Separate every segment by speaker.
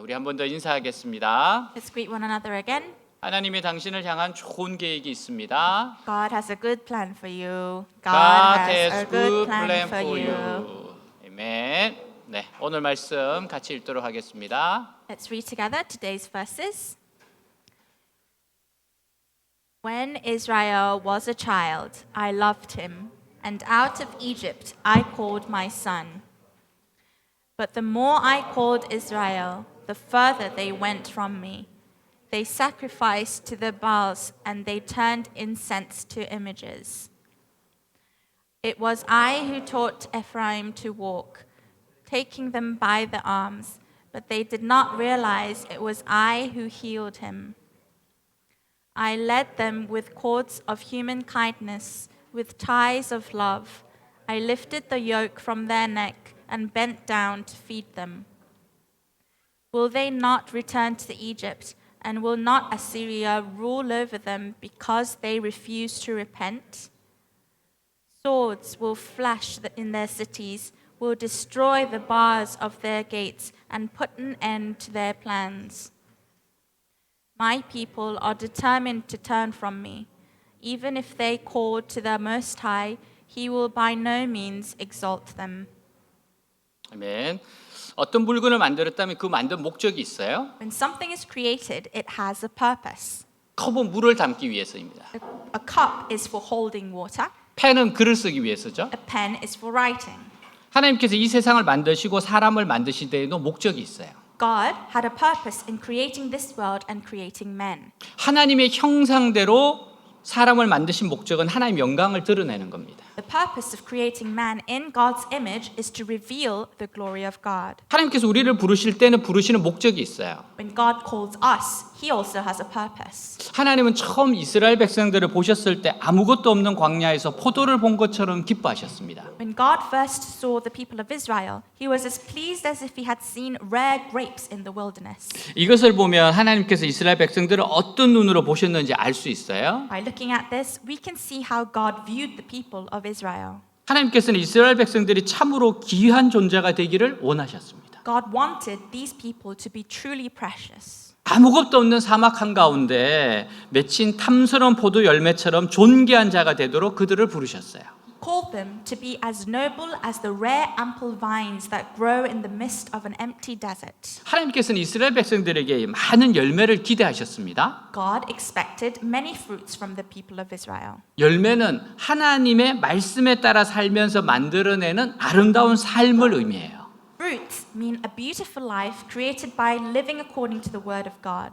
Speaker 1: 우리 한 번 더 인사하겠습니다.
Speaker 2: Let's greet one another again.
Speaker 1: 하나님이 당신을 향한 좋은 계획이 있습니다.
Speaker 2: God has a good plan for you.
Speaker 1: God
Speaker 2: God has a good plan
Speaker 1: for
Speaker 2: for you.
Speaker 1: you. 아멘. 네, 오늘 말씀 같이 읽도록 하겠습니다.
Speaker 2: Let's read together today's verses. When Israel was a child, I loved him, and out of Egypt I called my son. But the more I called Israel, the further they went from me. They sacrificed to the Baals, and they turned incense to images. It was I who taught Ephraim to walk, taking them by the arms, but they did not realize it was I who healed him. I led them with cords of human kindness, with ties of love. I lifted the yoke from their neck and bent down to feed them. Will they not return to Egypt, and will not Assyria rule over them because they refuse to repent? Swords will flash in their cities, will destroy the bars of their gates, and put an end to their plans. My people are determined to turn from me. Even if they call to the Most High, He will by no means exalt them.
Speaker 1: 아멘. 어떤 물건을 만들었다면 그 만든 목적이 있어요.
Speaker 2: When something is created, it has a purpose.
Speaker 1: 컵은 물을 담기 위해서입니다.
Speaker 2: A cup is for holding water.
Speaker 1: 펜은 글을 쓰기 위해서죠.
Speaker 2: A pen is for writing.
Speaker 1: 하나님께서 이 세상을 만드시고 사람을 만드실 때에도 목적이 있어요.
Speaker 2: God had a purpose in creating this world and creating men.
Speaker 1: 하나님의 형상대로 사람을 만드신 목적은 하나님의 영광을 드러내는 겁니다.
Speaker 2: The purpose of creating man in God's image is to reveal the glory of God.
Speaker 1: 하나님께서 우리를 부르실 때는 부르시는 목적이 있어요.
Speaker 2: When God calls us, He also has a purpose.
Speaker 1: 하나님은 처음 이스라엘 백성들을 보셨을 때 아무것도 없는 광야에서 포도를 본 것처럼 기뻐하셨습니다.
Speaker 2: When God first saw the people of Israel, He was as pleased as if He had seen rare grapes in the wilderness.
Speaker 1: 이것을 보면 하나님께서 이스라엘 백성들을 어떤 눈으로 보셨는지 알 수 있어요.
Speaker 2: By looking at this, we can see how God viewed the people of Israel.
Speaker 1: 하나님께서는 이스라엘 백성들이 참으로 귀한 존재가 되기를 원하셨습니다.
Speaker 2: God wanted these people to be truly precious.
Speaker 1: 아무것도 없는 사막 한가운데 맺힌 탐스러운 포도 열매처럼 존귀한 자가 되도록 그들을 부르셨어요.
Speaker 2: Called them to be as noble as the rare ample vines that grow in the midst of an empty desert.
Speaker 1: 하나님께서는 이스라엘 백성들에게 많은 열매를 기대하셨습니다.
Speaker 2: God expected many fruits from the people of Israel.
Speaker 1: 열매는 하나님의 말씀에 따라 살면서 만들어내는 아름다운 삶을 의미해요.
Speaker 2: Fruits mean a beautiful life created by living according to the word of God.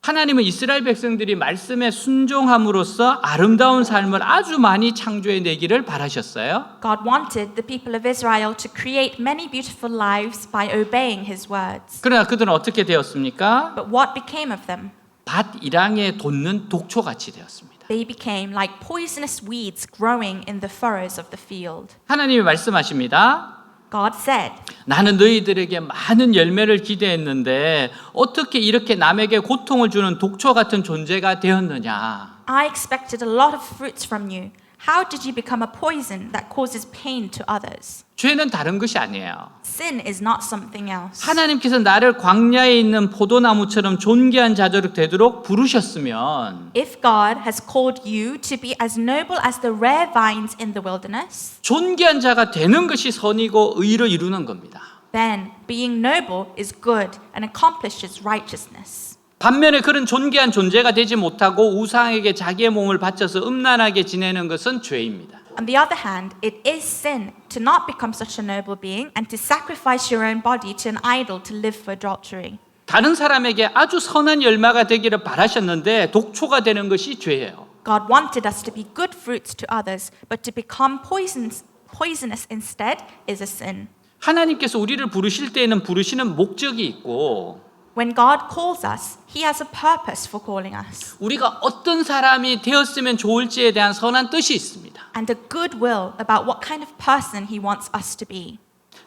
Speaker 1: 하나님은 이스라엘 백성들이 말씀에 순종함으로써 아름다운 삶을 아주 많이 창조해 내기를 바라셨어요.
Speaker 2: God wanted the people of Israel to create many beautiful lives by obeying His words.
Speaker 1: 그러나 그들은 어떻게 되었습니까?
Speaker 2: But what became of them?
Speaker 1: 밭 일항에 돋는 독초같이 되었습니다.
Speaker 2: They became like poisonous weeds growing in the furrows of the field.
Speaker 1: 하나님이 말씀하십니다.
Speaker 2: God said,
Speaker 1: 나는 너희들에게 많은 열매를 기대했는데 어떻게 이렇게 남에게 고통을 주는 독초 같은 존재가 되었느냐?
Speaker 2: I expected a lot of fruits from you. How did you become a poison that causes pain to others?
Speaker 1: 죄는 다른 것이 아니에요.
Speaker 2: Sin is not something else.
Speaker 1: 하나님께서 나를 광야에 있는 포도나무처럼 존귀한 자들이 되도록 부르셨으면
Speaker 2: If God has called you to be as noble as the rare vines in the wilderness,
Speaker 1: 존귀한 자가 되는 것이 선이고 의를 이루는 겁니다.
Speaker 2: then being noble is good and accomplishes righteousness.
Speaker 1: 반면에 그런 존귀한 존재가 되지 못하고 우상에게 자기의 몸을 바쳐서 음란하게 지내는 것은 죄입니다.
Speaker 2: On the other hand, it is sin to not become such a noble being and to sacrifice your own body to an idol to live for adultery.
Speaker 1: 다른 사람에게 아주 선한 열매가 되기를 바라셨는데 독초가 되는 것이 죄예요.
Speaker 2: God wanted us to be good fruits to others, but to become poisonous instead is a sin.
Speaker 1: 하나님께서 우리를 부르실 때에는 부르시는 목적이 있고
Speaker 2: When God calls us, He has a purpose for calling us,
Speaker 1: 우리가 어떤 사람이 되었으면 좋을지에 대한 선한 뜻이 있습니다.
Speaker 2: and a good will about what kind of person He wants us to be.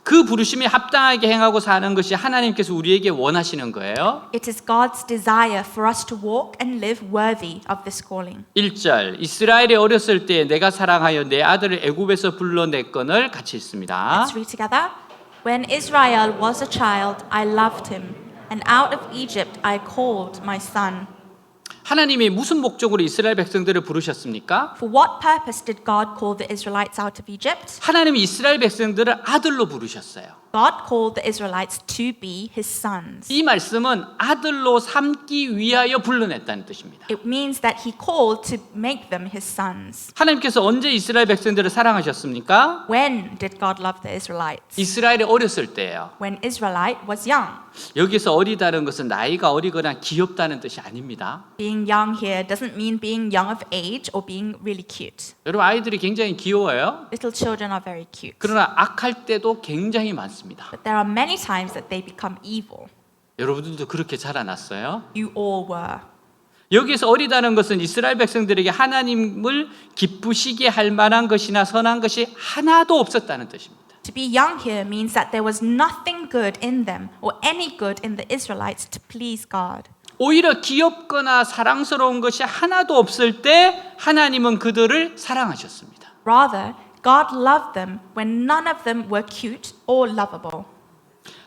Speaker 1: 그 부르심에 합당하게 행하고 사는 것이 하나님께서 우리에게 원하시는 거예요.
Speaker 2: It is God's desire for us to walk and live worthy of this calling.
Speaker 1: 1절 이스라엘이 어렸을 때 내가 사랑하여 내 아들을 애굽에서 불러냈건을 같이 읽습니다.
Speaker 2: Let's read together. When Israel was a child, I loved him, and out of Egypt I called my son.
Speaker 1: 하나님이 무슨 목적으로 이스라엘 백성들을 부르셨습니까?
Speaker 2: For what purpose did God call the Israelites out of Egypt?
Speaker 1: 하나님이 이스라엘 백성들을 아들로 부르셨어요.
Speaker 2: God called the Israelites to be his sons.
Speaker 1: 이 말씀은 아들로 삼기 위하여 불러냈다는 뜻입니다.
Speaker 2: It means that he called to make them his sons.
Speaker 1: 하나님께서 언제 이스라엘 백성들을 사랑하셨습니까?
Speaker 2: When did God love the Israelites?
Speaker 1: 이스라엘이 어렸을 때예요.
Speaker 2: When Israelite was young.
Speaker 1: 여기서 어리다는 것은 나이가 어리거나 귀엽다는 뜻이 아닙니다.
Speaker 2: Being young here doesn't mean being young of age or being really cute.
Speaker 1: 여러분 아이들이 굉장히 귀여워요.
Speaker 2: Little children are very cute.
Speaker 1: 그러나 악할 때도 굉장히 많습니다.
Speaker 2: But there are many times that they become evil.
Speaker 1: 여러분들도 그렇게 자라났어요?
Speaker 2: You all were.
Speaker 1: 여기서 어리다는 것은 이스라엘 백성들에게 하나님을 기쁘시게 할 만한 것이나 선한 것이 하나도 없었다는 뜻입니다.
Speaker 2: To be young here means that there was nothing good in them or any good in the Israelites to please God.
Speaker 1: 오히려 귀엽거나 사랑스러운 것이 하나도 없을 때 하나님은 그들을 사랑하셨습니다.
Speaker 2: Rather, God loved them when none of them were cute or lovable.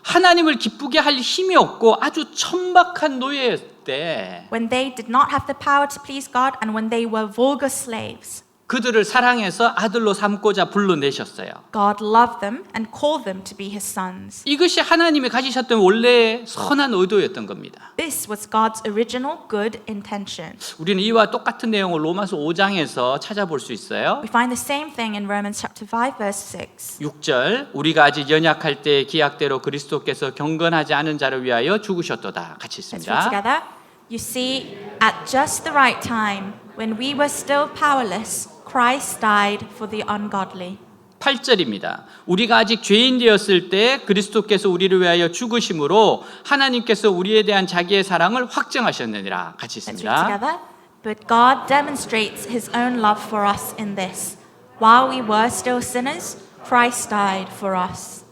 Speaker 1: 하나님을 기쁘게 할 힘이 없고 아주 천박한 노예일 때
Speaker 2: When they did not have the power to please God and when they were vulgar slaves.
Speaker 1: 그들을 사랑해서 아들로 삼고자 불러내셨어요.
Speaker 2: God loved them and called them to be his sons.
Speaker 1: 이것이 하나님이 가지셨던 원래의 선한 의도였던 겁니다.
Speaker 2: This was God's original good intention.
Speaker 1: 우리는 이와 똑같은 내용을 로마서 5장에서 찾아볼 수 있어요.
Speaker 2: We find the same thing in Romans chapter 5 verse 6.
Speaker 1: 6절 우리가 아직 연약할 때 기약대로 그리스도께서 경건하지 않은 자를 위하여 죽으셨도다. 같이
Speaker 2: Let's read
Speaker 1: 읽습니다.
Speaker 2: together. You see, at just the right time, when we were still powerless, Christ died for the ungodly.
Speaker 1: 8절입니다. 우리가 아직 죄인 되었을 때 그리스도께서 우리를 위하여 죽으심으로 하나님께서 우리에 대한 자기의 사랑을 확증하셨느니라. 같이
Speaker 2: Let's read
Speaker 1: 읽습니다.
Speaker 2: together. But God demonstrates his own love for us in this. While we were still sinners, Christ died for us.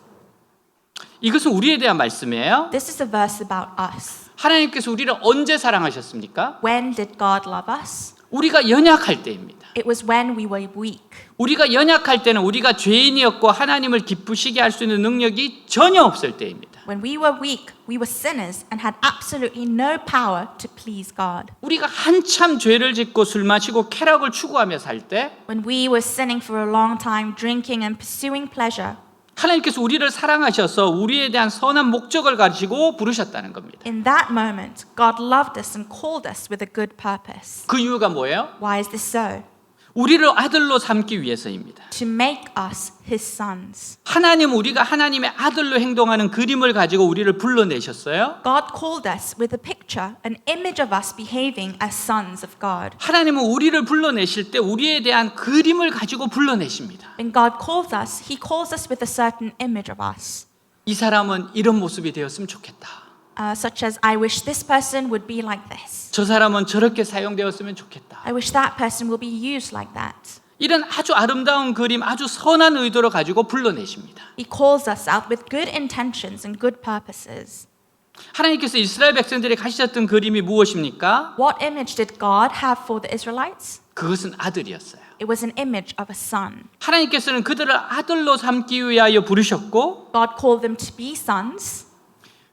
Speaker 1: 이것은 우리에 대한 말씀이에요.
Speaker 2: This is a verse about us.
Speaker 1: 하나님께서 우리를 언제 사랑하셨습니까?
Speaker 2: When did God love us?
Speaker 1: 우리가 연약할 때입니다.
Speaker 2: It was when we were weak.
Speaker 1: 우리가 연약할 때는 우리가 죄인이었고 하나님을 기쁘시게 할 수 있는 능력이 전혀 없을 때입니다.
Speaker 2: When we were weak, we were sinners and had absolutely no power to please God.
Speaker 1: 우리가 한참 죄를 짓고 술 마시고 쾌락을 추구하며 살 때
Speaker 2: When we were sinning for a long time, drinking and pursuing pleasure,
Speaker 1: 하나님께서 우리를 사랑하셔서 우리에 대한 선한 목적을 가지고 부르셨다는 겁니다.
Speaker 2: in that moment, God loved us and called us with a good purpose.
Speaker 1: 그 이유가 뭐예요?
Speaker 2: Why is this so?
Speaker 1: 우리를 아들로 삼기 위해서입니다.
Speaker 2: To make us his sons.
Speaker 1: 하나님 우리가 하나님의 아들로 행동하는 그림을 가지고 우리를 불러내셨어요.
Speaker 2: God called us with a picture, an image of us behaving as sons of God.
Speaker 1: 하나님은 우리를 불러내실 때 우리에 대한 그림을 가지고 불러내십니다.
Speaker 2: When God calls us, he calls us with a certain image of us.
Speaker 1: 이 사람은 이런 모습이 되었으면 좋겠다.
Speaker 2: Such as, I wish this person would be like this.
Speaker 1: 저 사람은 저렇게 사용되었으면 좋겠다.
Speaker 2: I wish that person will be used like that.
Speaker 1: 이런 아주 아름다운 그림, 아주 선한 의도를 가지고 불러내십니다.
Speaker 2: He calls us out with good intentions and good purposes.
Speaker 1: 하나님께서 이스라엘 백성들이 가지셨던 그림이 무엇입니까?
Speaker 2: What image did God have for the Israelites?
Speaker 1: 그것은 아들이었어요.
Speaker 2: It was an image of a son.
Speaker 1: 하나님께서는 그들을 아들로 삼기 위하여 부르셨고
Speaker 2: God called them to be sons,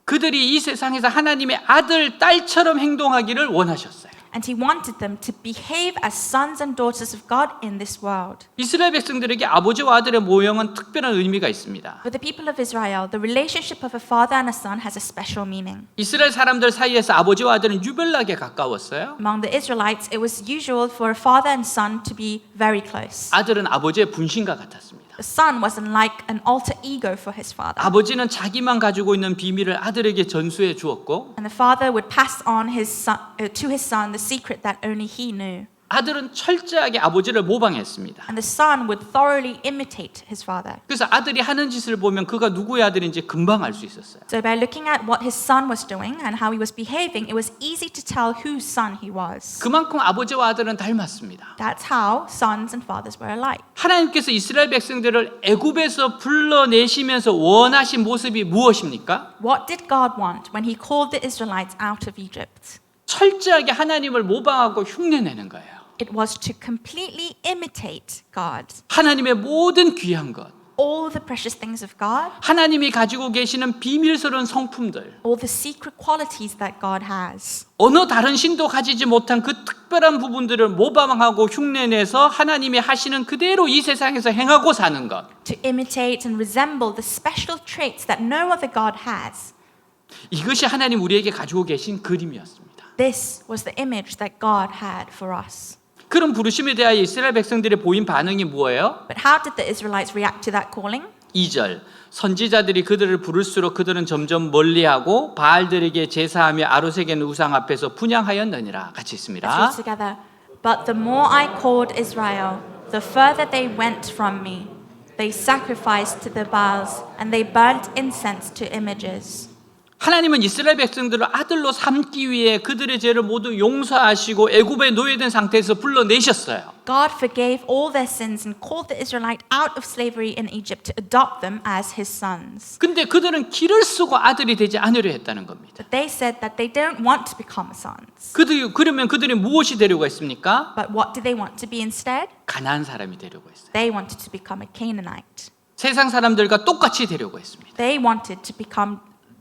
Speaker 1: 그들이 이 세상에서 하나님의 아들, 딸처럼 행동하기를 원하셨어요.
Speaker 2: and he wanted them to behave as sons and daughters of God in this world.
Speaker 1: 이스라엘 백성들에게 아버지와 아들의 모형은 특별한 의미가 있습니다.
Speaker 2: For the people of Israel, the relationship of a father and a son has a special meaning.
Speaker 1: 이스라엘 사람들 사이에서 아버지와 아들은 유별나게 가까웠어요.
Speaker 2: Among the Israelites, it was usual for a father and son to be very close.
Speaker 1: 아들은 아버지의 분신과 같았습니다.
Speaker 2: The son wasn't like an alter ego for his father.
Speaker 1: 아버지는 자기만 가지고 있는 비밀을 아들에게 전수해 주었고
Speaker 2: And the father would pass on to his son the secret that only he knew.
Speaker 1: 아들은 철저하게 아버지를 모방했습니다.
Speaker 2: And the son would thoroughly imitate his father.
Speaker 1: 그래서 아들이 하는 짓을 보면 그가 누구의 아들인지 금방 알 수 있었어요.
Speaker 2: So by looking at what his son was doing and how he was behaving, it was easy to tell whose son he was.
Speaker 1: 그만큼 아버지와 아들은 닮았습니다.
Speaker 2: That's how sons and fathers were alike.
Speaker 1: 하나님께서 이스라엘 백성들을 애굽에서 불러내시면서 원하신 모습이 무엇입니까?
Speaker 2: What did God want when he called the Israelites out of Egypt?
Speaker 1: 철저하게 하나님을 모방하고 흉내내는 거예요.
Speaker 2: It was to completely imitate God.
Speaker 1: 하나님의 모든 귀한 것,
Speaker 2: all the precious things of God,
Speaker 1: 하나님이 가지고 계시는 비밀스러운 성품들,
Speaker 2: all the secret qualities that God has.
Speaker 1: 어느 다른 신도 가지지 못한 그 특별한 부분들을 모방하고 흉내내서 하나님이 하시는 그대로 이 세상에서 행하고 사는 것.
Speaker 2: To imitate and resemble the special traits that no other God has.
Speaker 1: 이것이 하나님 우리에게 가지고 계신 그림이었습니다.
Speaker 2: This was the image that God had for us.
Speaker 1: 그런 부르심에 대하여 이스라엘 백성들의 보인 반응이 뭐예요?
Speaker 2: But how did the Israelites react to that calling?
Speaker 1: 2절 선지자들이 그들을 부를수록 그들은 점점 멀리하고 바알들에게 제사하며 아로색의 우상 앞에서 분향하였느니라. 같이
Speaker 2: Let's
Speaker 1: 있습니다.
Speaker 2: read together. But the more I called Israel, the further they went from me. They sacrificed to the Baals and they burnt incense to images.
Speaker 1: 하나님은 이스라엘 백성들을 아들로 삼기 위해 그들의 죄를 모두 용서하시고 애굽에 노예된 상태에서 불러내셨어요.
Speaker 2: God forgave all their sins and called the Israelite out of slavery in Egypt to adopt them as his sons.
Speaker 1: 근데 그들은 길을 쓰고 아들이 되지 않으려 했다는 겁니다.
Speaker 2: But they said that they don't want to become sons.
Speaker 1: 그러면 그들이 무엇이 되려고 했습니까?
Speaker 2: But what did they want to be instead?
Speaker 1: 가나안 사람이 되려고 했어요.
Speaker 2: They wanted to become a Canaanite.
Speaker 1: 세상 사람들과 똑같이 되려고 했습니다.
Speaker 2: They wanted to become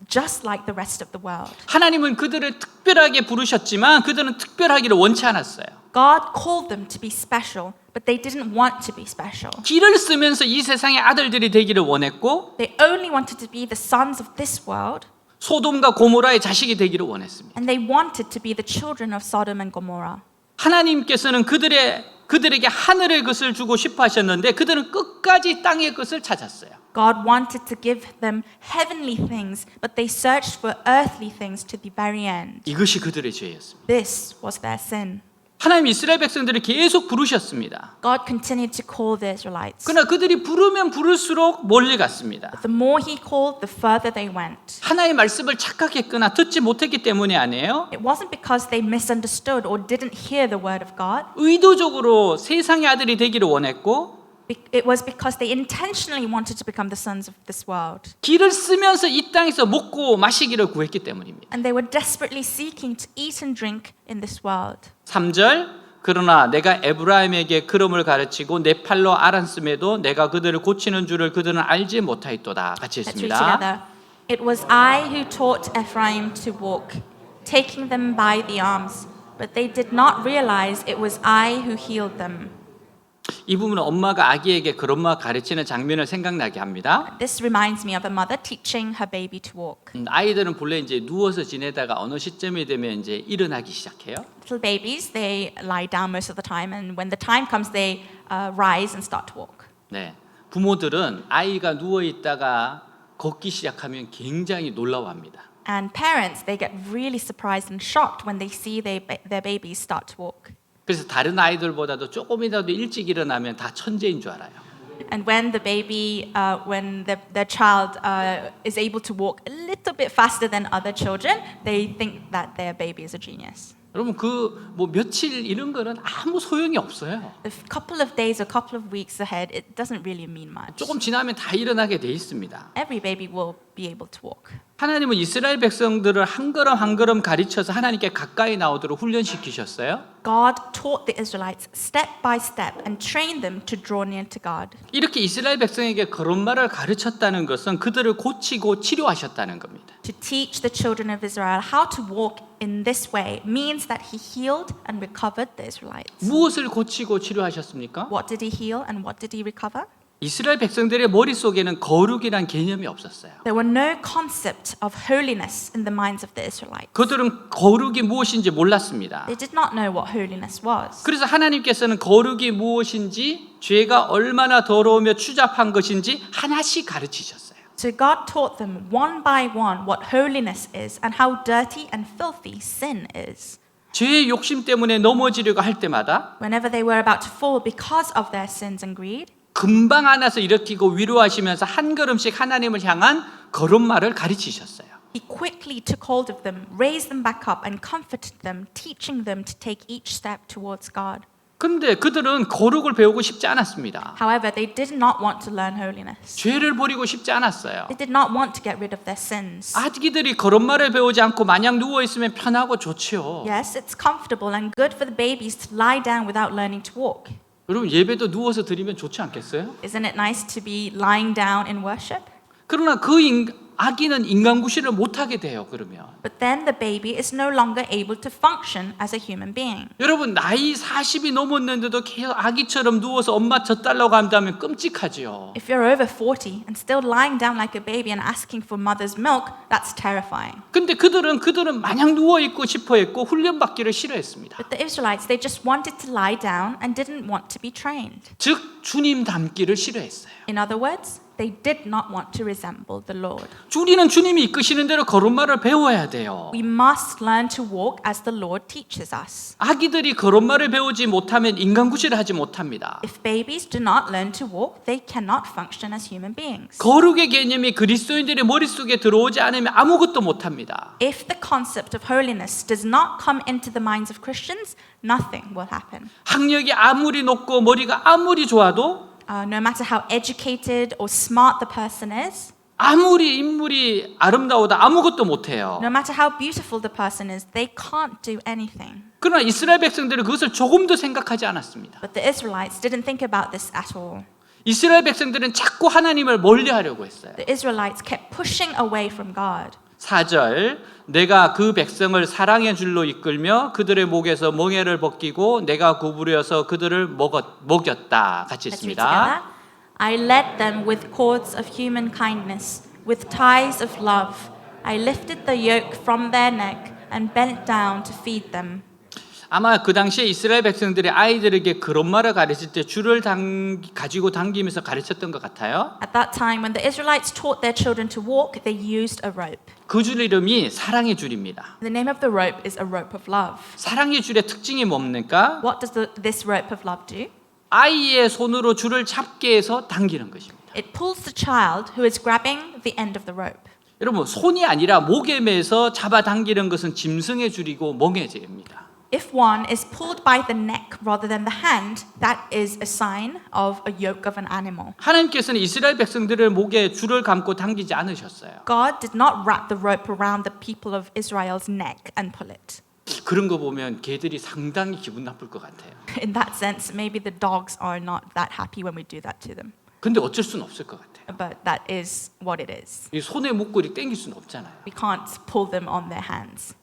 Speaker 2: just like the rest of the world.
Speaker 1: 하나님은 그들을 특별하게 부르셨지만 그들은 특별하기를 원치 않았어요.
Speaker 2: God called them to be special, but they didn't want to be special.
Speaker 1: 길을 쓰면서 이 세상의 아들들이 되기를 원했고
Speaker 2: They only wanted to be the sons of this world,
Speaker 1: 소돔과 고모라의 자식이 되기를 원했습니다.
Speaker 2: and they wanted to be the children of Sodom and Gomorrah.
Speaker 1: 하나님께서는 그들에게 하늘의 것을 주고 싶어 하셨는데 그들은 끝까지 땅의 것을 찾았어요.
Speaker 2: God wanted to give them heavenly things, but they searched for earthly things to the very end.
Speaker 1: 이것이 그들의 죄였습니다.
Speaker 2: This was their sin.
Speaker 1: 하나님 이스라엘 백성들을 계속 부르셨습니다.
Speaker 2: God continued to call the Israelites.
Speaker 1: 그러나 그들이 부르면 부를수록 멀리 갔습니다.
Speaker 2: The more he called, the further they went.
Speaker 1: 하나님의 말씀을 착각했거나 듣지 못했기 때문이 아니에요.
Speaker 2: It wasn't because they misunderstood or didn't hear the word of God.
Speaker 1: 의도적으로 세상의 아들이 되기를 원했고
Speaker 2: It was because they intentionally wanted to become the sons of this world.
Speaker 1: 길을 쓰면서 이 땅에서 먹고 마시기를 구했기 때문입니다.
Speaker 2: And they were desperately seeking to eat and drink in this world.
Speaker 1: 3절 그러나 내가 에브라임에게 그름을 가르치고 내 팔로 알았음에도 내가 그들을 고치는 줄을 그들은 알지 못하였도다. 같이
Speaker 2: Let's read
Speaker 1: 했습니다.
Speaker 2: together. It was I who taught Ephraim to walk, taking them by the arms, but they did not realize it was I who healed them.
Speaker 1: 이 부분은 엄마가 아기에게 그런 가르치는 장면을 생각나게 합니다.
Speaker 2: This reminds me of a mother teaching her baby to walk.
Speaker 1: 아이들은 본래 이제 누워서 지내다가 어느 시점이 되면 이제 일어나기 시작해요.
Speaker 2: Little babies, they lie down most of the time, and when the time comes, they rise and start to walk.
Speaker 1: 네, 부모들은 아이가 누워 있다가 걷기 시작하면 굉장히 놀라워합니다.
Speaker 2: And parents, they get really surprised and shocked when they see their babies start to walk.
Speaker 1: 그래서 다른 아이들보다도 조금이라도 일찍 일어나면 다 천재인 줄 알아요.
Speaker 2: And when the baby, when their child is able to walk a little bit faster than other children, they think that their baby is a genius.
Speaker 1: 여러분 뭐 며칠 이런 거는 아무 소용이 없어요.
Speaker 2: A couple of days, a couple of weeks ahead, it doesn't really mean much.
Speaker 1: 조금 지나면 다 일어나게 돼 있습니다.
Speaker 2: Every baby will be able to walk.
Speaker 1: 하나님은 이스라엘 백성들을 한 걸음 한 걸음 가르쳐서 하나님께 가까이 나오도록 훈련시키셨어요.
Speaker 2: God taught the Israelites step by step and trained them to draw near to God.
Speaker 1: 이렇게 이스라엘 백성에게 그런 말을 가르쳤다는 것은 그들을 고치고 치료하셨다는 겁니다.
Speaker 2: To teach the children of Israel how to walk in this way means that he healed and recovered the Israelites.
Speaker 1: 무엇을 고치고 치료하셨습니까?
Speaker 2: What did he heal and what did he recover?
Speaker 1: 이스라엘 백성들의 머릿속에는 거룩이란 개념이 없었어요.
Speaker 2: There were no concept of holiness in the minds of the Israelites.
Speaker 1: 그들은 거룩이 무엇인지 몰랐습니다.
Speaker 2: They did not know what holiness was.
Speaker 1: 그래서 하나님께서는 거룩이 무엇인지, 죄가 얼마나 더러우며 추잡한 것인지 하나씩 가르치셨어요.
Speaker 2: So God taught them one by one what holiness is and how dirty and filthy sin is.
Speaker 1: 죄의 욕심 때문에 넘어지려고 할 때마다
Speaker 2: Whenever they were about to fall because of their sins and greed,
Speaker 1: 금방 안아서 일으키고 위로하시면서 한 걸음씩 하나님을 향한 걸음마를 가르치셨어요.
Speaker 2: he quickly took hold of them, raised them back up and comforted them, teaching them to take each step towards God.
Speaker 1: 근데 그들은 거룩을 배우고 싶지 않았습니다.
Speaker 2: However, they did not want to learn holiness.
Speaker 1: 죄를 버리고 싶지 않았어요.
Speaker 2: They did not want to get rid of their sins.
Speaker 1: 아기들이 걸음마를 배우지 않고 마냥 누워 있으면 편하고 좋지요.
Speaker 2: Yes, it's comfortable and good for the babies to lie down without learning to walk.
Speaker 1: 여러분 예배도 누워서 드리면 좋지 않겠어요?
Speaker 2: Isn't it nice to be lying down in worship?
Speaker 1: 그러나 아기는 인간 구실을 못하게 돼요. 그러면
Speaker 2: But then the baby is no longer able to function as a human being.
Speaker 1: 여러분 나이 40이 넘었는데도 계속 아기처럼 누워서 엄마 젖 달라고 한다면 끔찍하지요.
Speaker 2: If you're over 40 and still lying down like a baby and asking for mother's milk, that's terrifying.
Speaker 1: 근데 그들은 마냥 누워 있고 싶어 했고 훈련 받기를 싫어했습니다.
Speaker 2: But the Israelites, they just wanted to lie down and didn't want to be trained.
Speaker 1: 즉 주님 닮기를 싫어했어요.
Speaker 2: In other words, they did not want to resemble the Lord.
Speaker 1: 우리는 주님이 이끄시는 대로 걸음마를 배워야 돼요.
Speaker 2: We must learn to walk as the Lord teaches us.
Speaker 1: 아기들이 걸음마를 배우지 못하면 인간 구실을 하지 못합니다.
Speaker 2: If babies do not learn to walk, they cannot function as human beings.
Speaker 1: 거룩의 개념이 그리스도인들의 머릿속에 들어오지 않으면 아무것도 못합니다.
Speaker 2: If the concept of holiness does not come into the minds of Christians, nothing will happen.
Speaker 1: 학력이 아무리 높고 머리가 아무리 좋아도
Speaker 2: No matter how educated or smart the person is,
Speaker 1: 아무리 인물이 아름다워도 아무것도 못해요.
Speaker 2: no matter how beautiful the person is, they can't do anything.
Speaker 1: 그러나 이스라엘 백성들은 그것을 조금도 생각하지 않았습니다.
Speaker 2: But the Israelites didn't think about this at all.
Speaker 1: 이스라엘 백성들은 자꾸 하나님을 멀리하려고 했어요.
Speaker 2: The Israelites kept pushing away from God.
Speaker 1: 4절 내가 그 백성을 사랑의 줄로 이끌며 그들의 목에서 멍에를 벗기고 내가 구부려서 그들을 먹였다. 같이
Speaker 2: Let's read
Speaker 1: 있습니다.
Speaker 2: together. I led them with cords of human kindness, with ties of love. I lifted the yoke from their neck and bent down to feed them.
Speaker 1: 아마 그 당시에 이스라엘 백성들이 아이들에게 그런 말을 가르칠 때 줄을 가지고 당기면서 가르쳤던 것 같아요.
Speaker 2: At that time, when the Israelites taught their children to walk, they used a rope.
Speaker 1: 그 줄 이름이 사랑의 줄입니다.
Speaker 2: The name of the rope is a rope of love.
Speaker 1: 사랑의 줄의 특징이 뭡니까?
Speaker 2: What does this rope of love do?
Speaker 1: 아이의 손으로 줄을 잡게 해서 당기는 것입니다.
Speaker 2: It pulls the child who is grabbing the end of the rope.
Speaker 1: 여러분 손이 아니라 목에 매서 잡아 당기는 것은 짐승의 줄이고 멍에제입니다.
Speaker 2: If one is pulled by the neck rather than the hand, that is a sign of a yoke of an animal.
Speaker 1: 하나님께서는 이스라엘 백성들을 목에 줄을 감고 당기지 않으셨어요.
Speaker 2: God did not wrap the rope around the people of Israel's neck and pull it.
Speaker 1: 그런 거 보면 개들이 상당히 기분 나쁠 것 같아요.
Speaker 2: In that sense, maybe the dogs are not that happy when we do that to them.
Speaker 1: 근데 어쩔 수는 없을 것 같아요.
Speaker 2: But that is what it is.
Speaker 1: 이 손에 묶고 당길 수는 없잖아요.
Speaker 2: We can't pull them on their hands.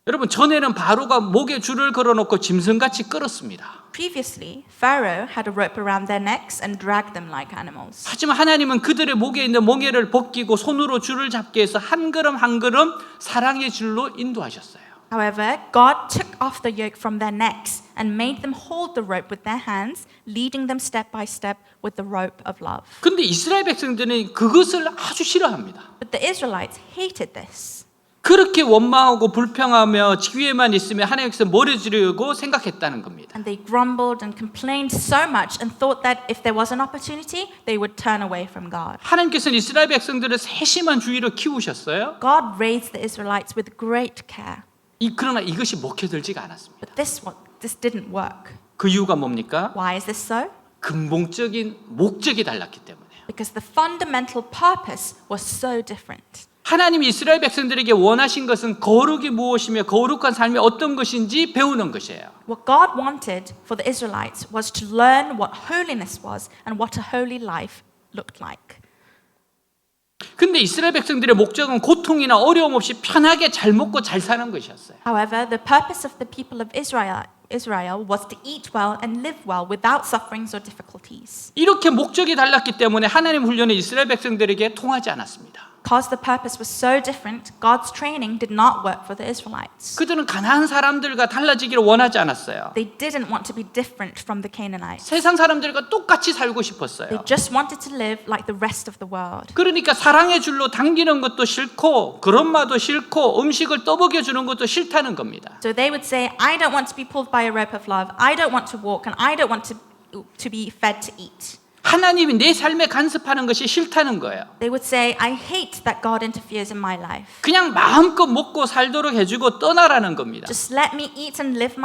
Speaker 1: 여러분 전에는 바로가 목에 줄을 걸어놓고 짐승같이 끌었습니다.
Speaker 2: Previously, Pharaoh had a rope around their necks and dragged them like animals.
Speaker 1: 하지만 하나님은 그들의 목에 있는 멍에를 벗기고 손으로 줄을 잡게 해서 한 걸음 한 걸음 사랑의 줄로 인도하셨어요.
Speaker 2: However, God took off the yoke from their necks and made them hold the rope with their hands, leading them step by step with the rope of love.
Speaker 1: 근데 이스라엘 백성들은 그것을 아주 싫어합니다.
Speaker 2: But the Israelites hated this.
Speaker 1: 그렇게 원망하고 불평하며 지위에만 있으면 하나님께서 머리지르고 생각했다는 겁니다.
Speaker 2: And they grumbled and complained so much and thought that if there was an opportunity, they would turn away from God.
Speaker 1: 하나님께서는 이스라엘 백성들을 세심한 주의로 키우셨어요.
Speaker 2: God raised the Israelites with great care.
Speaker 1: 그러나 이것이 먹혀들지가 않았습니다.
Speaker 2: But this didn't work.
Speaker 1: 그 이유가 뭡니까?
Speaker 2: Why is this so?
Speaker 1: 근본적인 목적이 달랐기 때문에요.
Speaker 2: Because the fundamental purpose was so different.
Speaker 1: 하나님이 이스라엘 백성들에게 원하신 것은 거룩이 무엇이며 거룩한 삶이 어떤 것인지 배우는 것이에요.
Speaker 2: What God wanted for the Israelites was to learn what holiness was and what a holy life looked like.
Speaker 1: 근데 이스라엘 백성들의 목적은 고통이나 어려움 없이 편하게 잘 먹고 잘 사는 것이었어요.
Speaker 2: However, the purpose of the people of Israel was to eat well and live well without sufferings or difficulties.
Speaker 1: 이렇게 목적이 달랐기 때문에 하나님 훈련은 이스라엘 백성들에게 통하지 않았습니다.
Speaker 2: Because the purpose was so different, God's training did not work for the Israelites.
Speaker 1: 그들은 가나안 사람들과 달라지기를 원하지 않았어요.
Speaker 2: They didn't want to be different from the Canaanites.
Speaker 1: 세상 사람들과 똑같이 살고
Speaker 2: They
Speaker 1: 싶었어요.
Speaker 2: just wanted to live like the rest of the world.
Speaker 1: 그러니까 사랑의 줄로 당기는 것도 싫고 그런마도 싫고 음식을 떠먹여 주는 것도 싫다는 겁니다.
Speaker 2: So they would say, I don't want to be pulled by a rope of love. I don't want to walk and I don't want to be fed to eat.
Speaker 1: 하나님이 내 삶에 간섭하는 것이 싫다는 거예요.
Speaker 2: They would say, I hate that God interferes in my life.
Speaker 1: 그냥 마음껏 먹고 살도록 해주고 떠나라는 겁니다.
Speaker 2: Just let me eat and live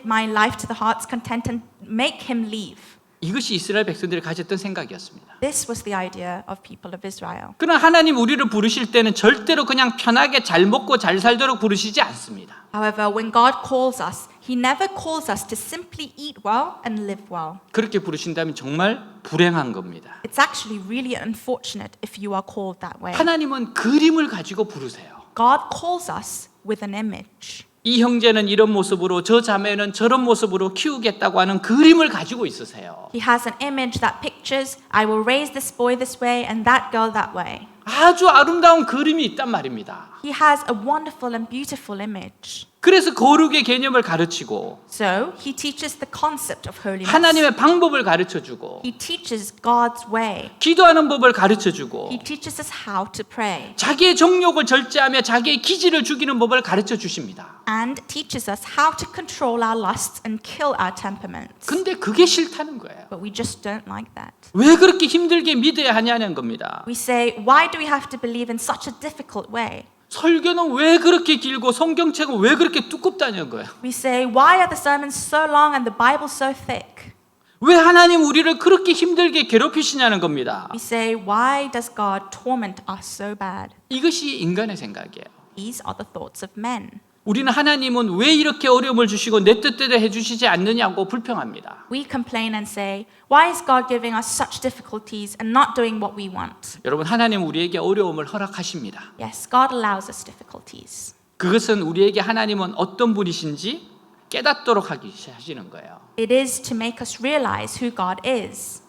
Speaker 2: my life to the heart's content and make him leave.
Speaker 1: 이것이 이스라엘 백성들이 가졌던 생각이었습니다.
Speaker 2: This was the idea of people of Israel.
Speaker 1: 그러나 하나님 우리를 부르실 때는 절대로 그냥 편하게 잘 먹고 잘 살도록 부르시지 않습니다.
Speaker 2: However, when God calls us, He never calls us to simply eat well and live well.
Speaker 1: 그렇게 부르신다면 정말 불행한 겁니다.
Speaker 2: It's actually really unfortunate if you are called that way.
Speaker 1: 하나님은 그림을 가지고 부르세요.
Speaker 2: God calls us with an image.
Speaker 1: 이 형제는 이런 모습으로 저 자매는 저런 모습으로 키우겠다고 하는 그림을 가지고 있으세요.
Speaker 2: He has an image that pictures, I will raise this boy this way and that girl that way.
Speaker 1: 아주 아름다운 그림이 있단 말입니다.
Speaker 2: He has a wonderful and beautiful image.
Speaker 1: 그래서 거룩의 개념을 가르치고
Speaker 2: So he teaches the concept of holiness.
Speaker 1: 하나님의 방법을 가르쳐주고
Speaker 2: He teaches God's way.
Speaker 1: 기도하는 법을 가르쳐주고
Speaker 2: He teaches us how to pray.
Speaker 1: 자기의 정욕을 절제하며 자기의 기질을 죽이는 법을 가르쳐 주십니다.
Speaker 2: And teaches us how to control our lusts and kill our temperaments.
Speaker 1: 근데 그게 싫다는 거예요.
Speaker 2: But we just don't like that.
Speaker 1: 왜 그렇게 힘들게 믿어야 하냐는 겁니다.
Speaker 2: We say, why do we have to believe in such a difficult way?
Speaker 1: 설교는 왜 그렇게 길고 성경책은 왜 그렇게 두껍다는 거예요.
Speaker 2: We say, why are the sermons so long and the Bible so thick?
Speaker 1: 왜 하나님 우리를 그렇게 힘들게 괴롭히시냐는 겁니다.
Speaker 2: We say, why does God torment us so bad?
Speaker 1: 이것이 인간의 생각이에요.
Speaker 2: These are the thoughts of men.
Speaker 1: 우리는 하나님은 왜 이렇게 어려움을 주시고 내 뜻대로 해주시지 않느냐고 불평합니다.
Speaker 2: We complain and say, why is God giving us such difficulties and not doing what we want?
Speaker 1: 여러분 하나님은 우리에게 어려움을 허락하십니다.
Speaker 2: Yes, God allows us difficulties.
Speaker 1: 그것은 우리에게 하나님은 어떤 분이신지 깨닫도록 하시는 거예요.
Speaker 2: It is to make us realize who God is.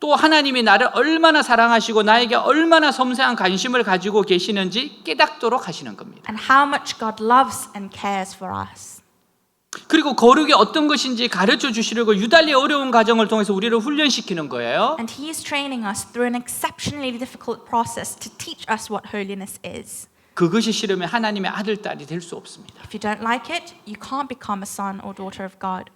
Speaker 1: 또 하나님이 나를 얼마나 사랑하시고 나에게 얼마나 섬세한 관심을 가지고 계시는지 깨닫도록 하시는 겁니다.
Speaker 2: And how much God loves and cares for us.
Speaker 1: 그리고 거룩이 어떤 것인지 가르쳐 주시려고 유달리 어려운 과정을 통해서 우리를 훈련시키는 거예요.
Speaker 2: And He is training us through an exceptionally difficult process to teach us what holiness is.
Speaker 1: 그것이 싫으면 하나님의 아들, 딸이 될 수 없습니다.
Speaker 2: If you don't like it, you can't become a son or daughter of God.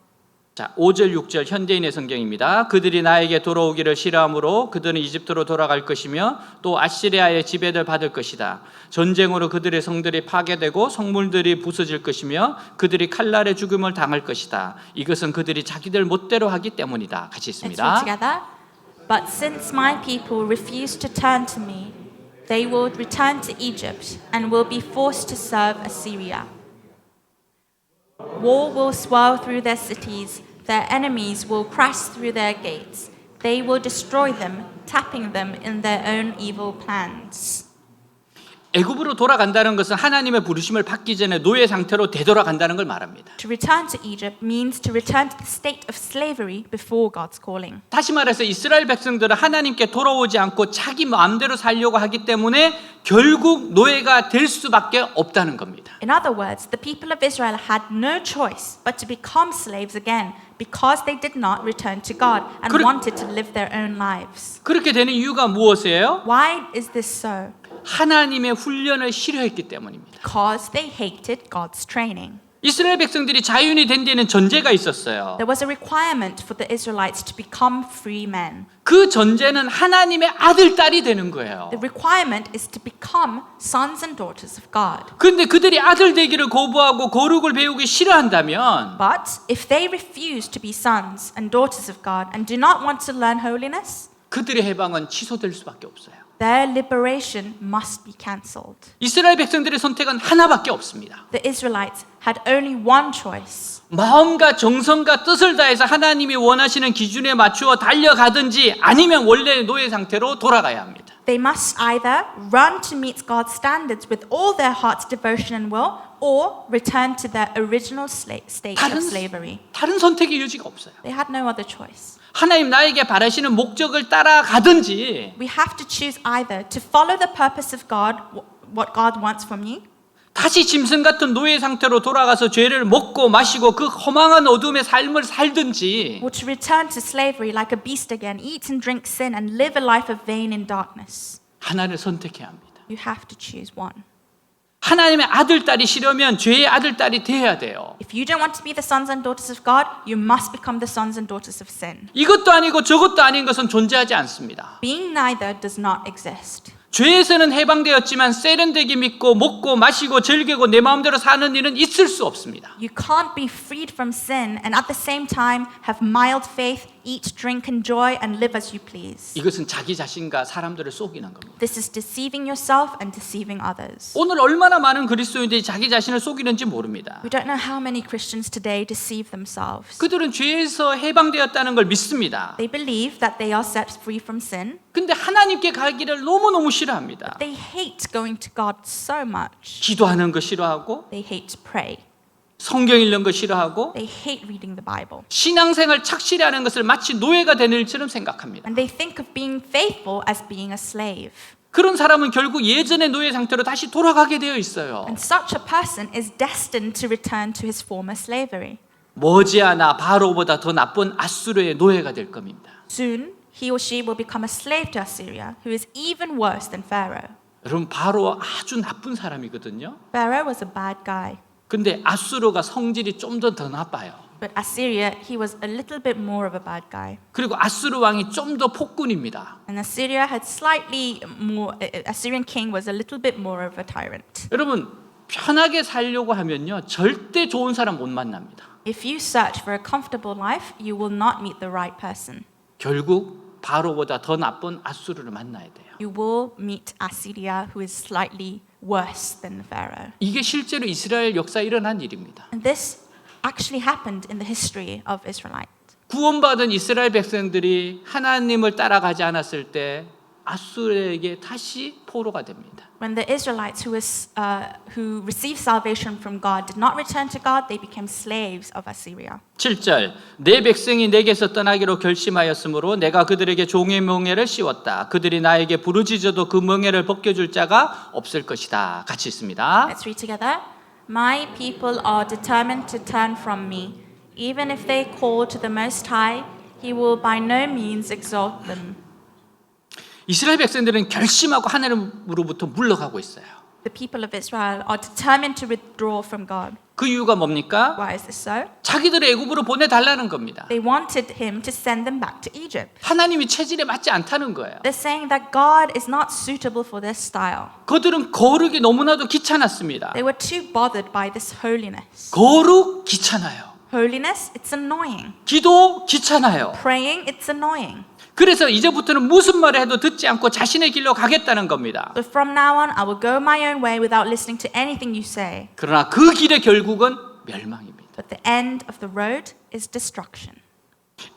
Speaker 1: 자, 5절 6절 현대인의 성경입니다. 그들이 나에게 돌아오기를 싫어하므로 그들은 이집트로 돌아갈 것이며 또 아시리아의 지배를 받을 것이다. 전쟁으로 그들의 성들이 파괴되고 성물들이 부서질 것이며 그들이 칼날의 죽음을 당할 것이다. 이것은 그들이 자기들 멋대로 하기 때문이다. 같이
Speaker 2: Let's read
Speaker 1: 있습니다.
Speaker 2: together. But since my people refuse to turn to me, they will return to Egypt and will be forced to serve Assyria. War will swirl through their cities, their enemies will crash through their gates. They will destroy them, tapping them in their own evil plans.
Speaker 1: 애굽으로 돌아간다는 것은 하나님의 부르심을 받기 전에 노예 상태로 되돌아간다는 걸 말합니다.
Speaker 2: To return to Egypt means to return to the state of slavery before God's calling.
Speaker 1: 다시 말해서 이스라엘 백성들은 하나님께 돌아오지 않고 자기 마음대로 살려고 하기 때문에 결국 노예가 될 수밖에 없다는 겁니다.
Speaker 2: In other words, the people of Israel had no choice but to become slaves again because they did not return to God and wanted to live their own lives.
Speaker 1: 그렇게 되는 이유가 무엇이에요?
Speaker 2: Why is this so?
Speaker 1: 하나님의 훈련을 싫어했기 때문입니다.
Speaker 2: Because they hated God's training.
Speaker 1: 이스라엘 백성들이 자유인이 된 데는 전제가 있었어요.
Speaker 2: There was a requirement for the Israelites to become free men.
Speaker 1: 그 전제는 하나님의 아들, 딸이 되는 거예요.
Speaker 2: The requirement is to become sons and daughters of God.
Speaker 1: 그런데 그들이 아들 되기를 거부하고 거룩을 배우기 싫어한다면
Speaker 2: But if they refuse to be sons and daughters of God and do not want to learn holiness,
Speaker 1: 그들의 해방은 취소될 수밖에 없어요.
Speaker 2: their liberation must be cancelled.
Speaker 1: 이스라엘 백성들의 선택은 하나밖에 없습니다.
Speaker 2: The Israelites had only one choice.
Speaker 1: 마음과 정성과 뜻을 다해서 하나님이 원하시는 기준에 맞추어 달려가든지 아니면 원래 노예 상태로 돌아가야 합니다.
Speaker 2: They must either run to meet God's standards with all their heart's devotion and will, or return to their original state of slavery.
Speaker 1: 다른 선택의 여지가 없어요.
Speaker 2: They had no other choice.
Speaker 1: 하나님 나에게 바라시는 목적을 따라가든지
Speaker 2: We have to choose either to follow the purpose of God, what God wants from you,
Speaker 1: 다시 짐승 같은 노예 상태로 돌아가서 죄를 먹고 마시고 그 허망한 어둠의 삶을 살든지
Speaker 2: or to return to slavery like a beast again, eat and drink sin, and live a life of vain in darkness.
Speaker 1: 하나를 선택해야 합니다.
Speaker 2: You have to choose one.
Speaker 1: 하나님의 아들, 딸이 싫으면 죄의 아들, 딸이 되어야 돼요.
Speaker 2: If you don't want to be the sons and daughters of God, you must become the sons and daughters of sin.
Speaker 1: 이것도 아니고 저것도 아닌 것은 존재하지 않습니다.
Speaker 2: Being neither does not exist.
Speaker 1: 죄에서는 해방되었지만 세련되게 믿고 먹고 마시고 즐기고 내 마음대로 사는 일은 있을 수 없습니다.
Speaker 2: You can't be freed from sin and at the same time have mild faith, eat, drink, enjoy, and live as you please.
Speaker 1: 이것은 자기 자신과 사람들을 속이는 겁니다.
Speaker 2: This is deceiving yourself and deceiving others.
Speaker 1: 오늘 얼마나 많은 그리스도인들이 자기 자신을 속이는지 모릅니다.
Speaker 2: We don't know how many Christians today deceive themselves.
Speaker 1: 그들은 죄에서 해방되었다는 걸 믿습니다.
Speaker 2: They believe that they are set free from sin.
Speaker 1: 근데 하나님께 가기를 너무너무 싫어합니다.
Speaker 2: They hate going to God so much.
Speaker 1: 기도하는 거 싫어하고
Speaker 2: They hate to pray.
Speaker 1: 성경 읽는 거 싫어하고
Speaker 2: They hate reading the Bible.
Speaker 1: 신앙생활 착실히 하는 것을 마치 노예가 되는 일처럼 생각합니다.
Speaker 2: And they think of being faithful as being a slave.
Speaker 1: 그런 사람은 결국 예전의 노예 상태로 다시 돌아가게 되어 있어요.
Speaker 2: And such a person is destined to return to his former slavery.
Speaker 1: 머지않아 바로보다 더 나쁜 아수르의 노예가 될 겁니다.
Speaker 2: Soon, he or she will become a slave to Assyria, who is even worse than Pharaoh.
Speaker 1: 여러분 바로 아주 나쁜 사람이거든요.
Speaker 2: Pharaoh was a bad guy,
Speaker 1: 근데 아수르가 성질이 좀 더 나빠요.
Speaker 2: but Assyria, he was a little bit more of a bad guy.
Speaker 1: 그리고 아수르 왕이 좀 더 폭군입니다.
Speaker 2: And Assyria had slightly more, Assyrian king was a little bit more of a tyrant.
Speaker 1: 여러분 편하게 살려고 하면요 절대 좋은 사람 못 만납니다.
Speaker 2: If you search for a comfortable life, you will not meet the right person.
Speaker 1: 결국 바로보다 더 나쁜 아수르를 만나야 돼요.
Speaker 2: You will meet Assyria, who is slightly worse than Pharaoh.
Speaker 1: 이게 실제로 이스라엘 역사에 일어난 일입니다.
Speaker 2: And this actually happened in the history of Israelites.
Speaker 1: 구원받은 이스라엘 백성들이 하나님을 따라가지 않았을 때 아수르에게 다시 포로가 됩니다.
Speaker 2: When the Israelites who received salvation from God did not return to God, they became slaves of Assyria.
Speaker 1: 7절 내 백성이 내게서 떠나기로 결심하였으므로 내가 그들에게 종의 멍에를 씌웠다. 그들이 나에게 부르짖어도 그 멍에를 벗겨줄 자가 없을 것이다. 같이 있습니다.
Speaker 2: Let's read together. My people are determined to turn from me. Even if they call to the Most High, He will by no means exalt them.
Speaker 1: 이스라엘 백성들은 결심하고 하나님으로부터 물러가고 있어요.
Speaker 2: The people of Israel are determined to withdraw from God.
Speaker 1: 그 이유가 뭡니까?
Speaker 2: Why is this so?
Speaker 1: 자기들을 애굽으로 보내달라는 겁니다.
Speaker 2: They wanted Him to send them back to Egypt.
Speaker 1: 하나님이 체질에 맞지 않다는 거예요.
Speaker 2: They're saying that God is not suitable for their style.
Speaker 1: 그들은 거룩이 너무나도 귀찮았습니다.
Speaker 2: They were too bothered by this holiness.
Speaker 1: 거룩 귀찮아요.
Speaker 2: Holiness, it's annoying.
Speaker 1: 기도 귀찮아요.
Speaker 2: Praying, it's annoying.
Speaker 1: 그래서 이제부터는 무슨 말을 해도 듣지 않고 자신의 길로 가겠다는 겁니다.
Speaker 2: But from now on, I will go my own way without listening to anything you say.
Speaker 1: 그러나 그 길의 결국은 멸망입니다.
Speaker 2: But the end of the road is destruction.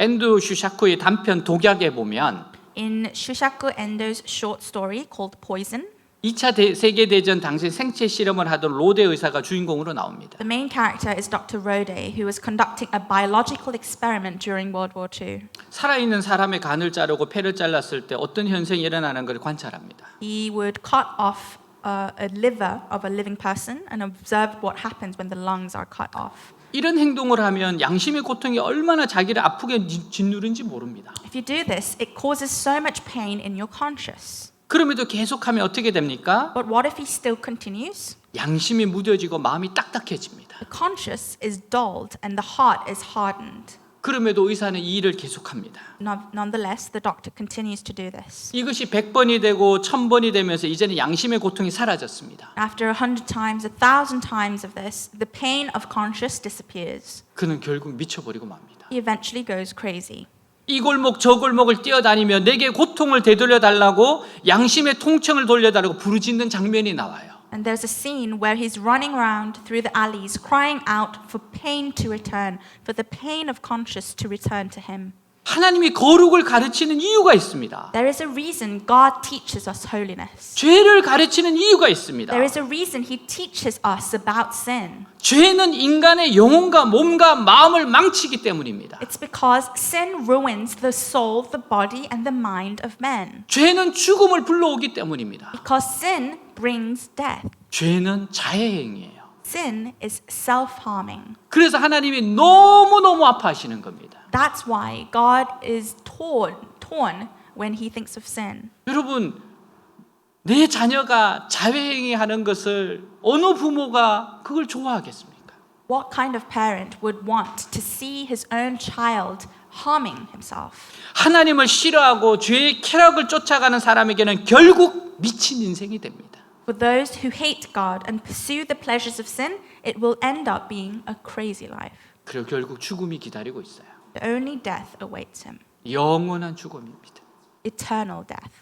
Speaker 1: 앤드루 슈샤크의 단편 독약에 보면
Speaker 2: In Shushaku Endo's short story called Poison,
Speaker 1: 2차 세계대전 당시 생체 실험을 하던 로데 의사가 주인공으로 나옵니다.
Speaker 2: the main character is Dr. Rode, who was conducting a biological experiment during World War II.
Speaker 1: 살아있는 사람의 간을 자르고 폐를 잘랐을 때 어떤 현상이 일어나는 걸 관찰합니다.
Speaker 2: He would cut off a liver of a living person and observe what happens when the lungs are cut off.
Speaker 1: 이런 행동을 하면 양심의 고통이 얼마나 자기를 아프게 짓누른지 모릅니다.
Speaker 2: If you do this, it causes so much pain in your conscience.
Speaker 1: 그럼에도 계속하면 어떻게 됩니까?
Speaker 2: But what if he still continues?
Speaker 1: 양심이 무뎌지고 마음이 딱딱해집니다.
Speaker 2: The conscience is dulled and the heart is hardened.
Speaker 1: 그럼에도 의사는 이 일을 계속합니다.
Speaker 2: Nonetheless, the doctor continues to do this.
Speaker 1: 이것이 100번이 되고 1000번이 되면서 이제는 양심의 고통이 사라졌습니다.
Speaker 2: After 100 times, 1000 times of this, the pain of conscience disappears.
Speaker 1: 그는 결국 미쳐버리고 맙니다.
Speaker 2: He eventually goes crazy.
Speaker 1: 이 골목 저 골목을 뛰어다니며 내게 고통을 되돌려 달라고 양심의 통청을 돌려달라고 부르짖는 장면이 나와요.
Speaker 2: And there's a scene where he's running around through the alleys, crying out for pain to return, for the pain of conscience to return to him.
Speaker 1: 하나님이 거룩을 가르치는 이유가 있습니다.
Speaker 2: There is a reason God teaches us holiness.
Speaker 1: 죄를 가르치는 이유가 있습니다.
Speaker 2: There is a reason He teaches us about sin.
Speaker 1: 죄는 인간의 영혼과 몸과 마음을 망치기 때문입니다.
Speaker 2: It's because sin ruins the soul, the body, and the mind of men.
Speaker 1: 죄는 죽음을 불러오기 때문입니다.
Speaker 2: Because sin brings death.
Speaker 1: 죄는 자해행위예요.
Speaker 2: Sin is self-harming.
Speaker 1: 그래서 하나님이 너무너무 아파하시는 겁니다.
Speaker 2: That's why God is torn when He thinks of sin.
Speaker 1: 여러분, 내 자녀가 자해행위하는 것을 어느 부모가 그걸 좋아하겠습니까?
Speaker 2: What kind of parent would want to see his own child harming himself?
Speaker 1: 하나님을 싫어하고 죄의 쾌락을 쫓아가는 사람에게는 결국 미친 인생이 됩니다.
Speaker 2: For those who hate God and pursue the pleasures of sin, it will end up being a crazy life.
Speaker 1: 그리고 결국 죽음이 기다리고 있어요.
Speaker 2: The only death awaits him,
Speaker 1: 영원한 죽음입니다.
Speaker 2: eternal death.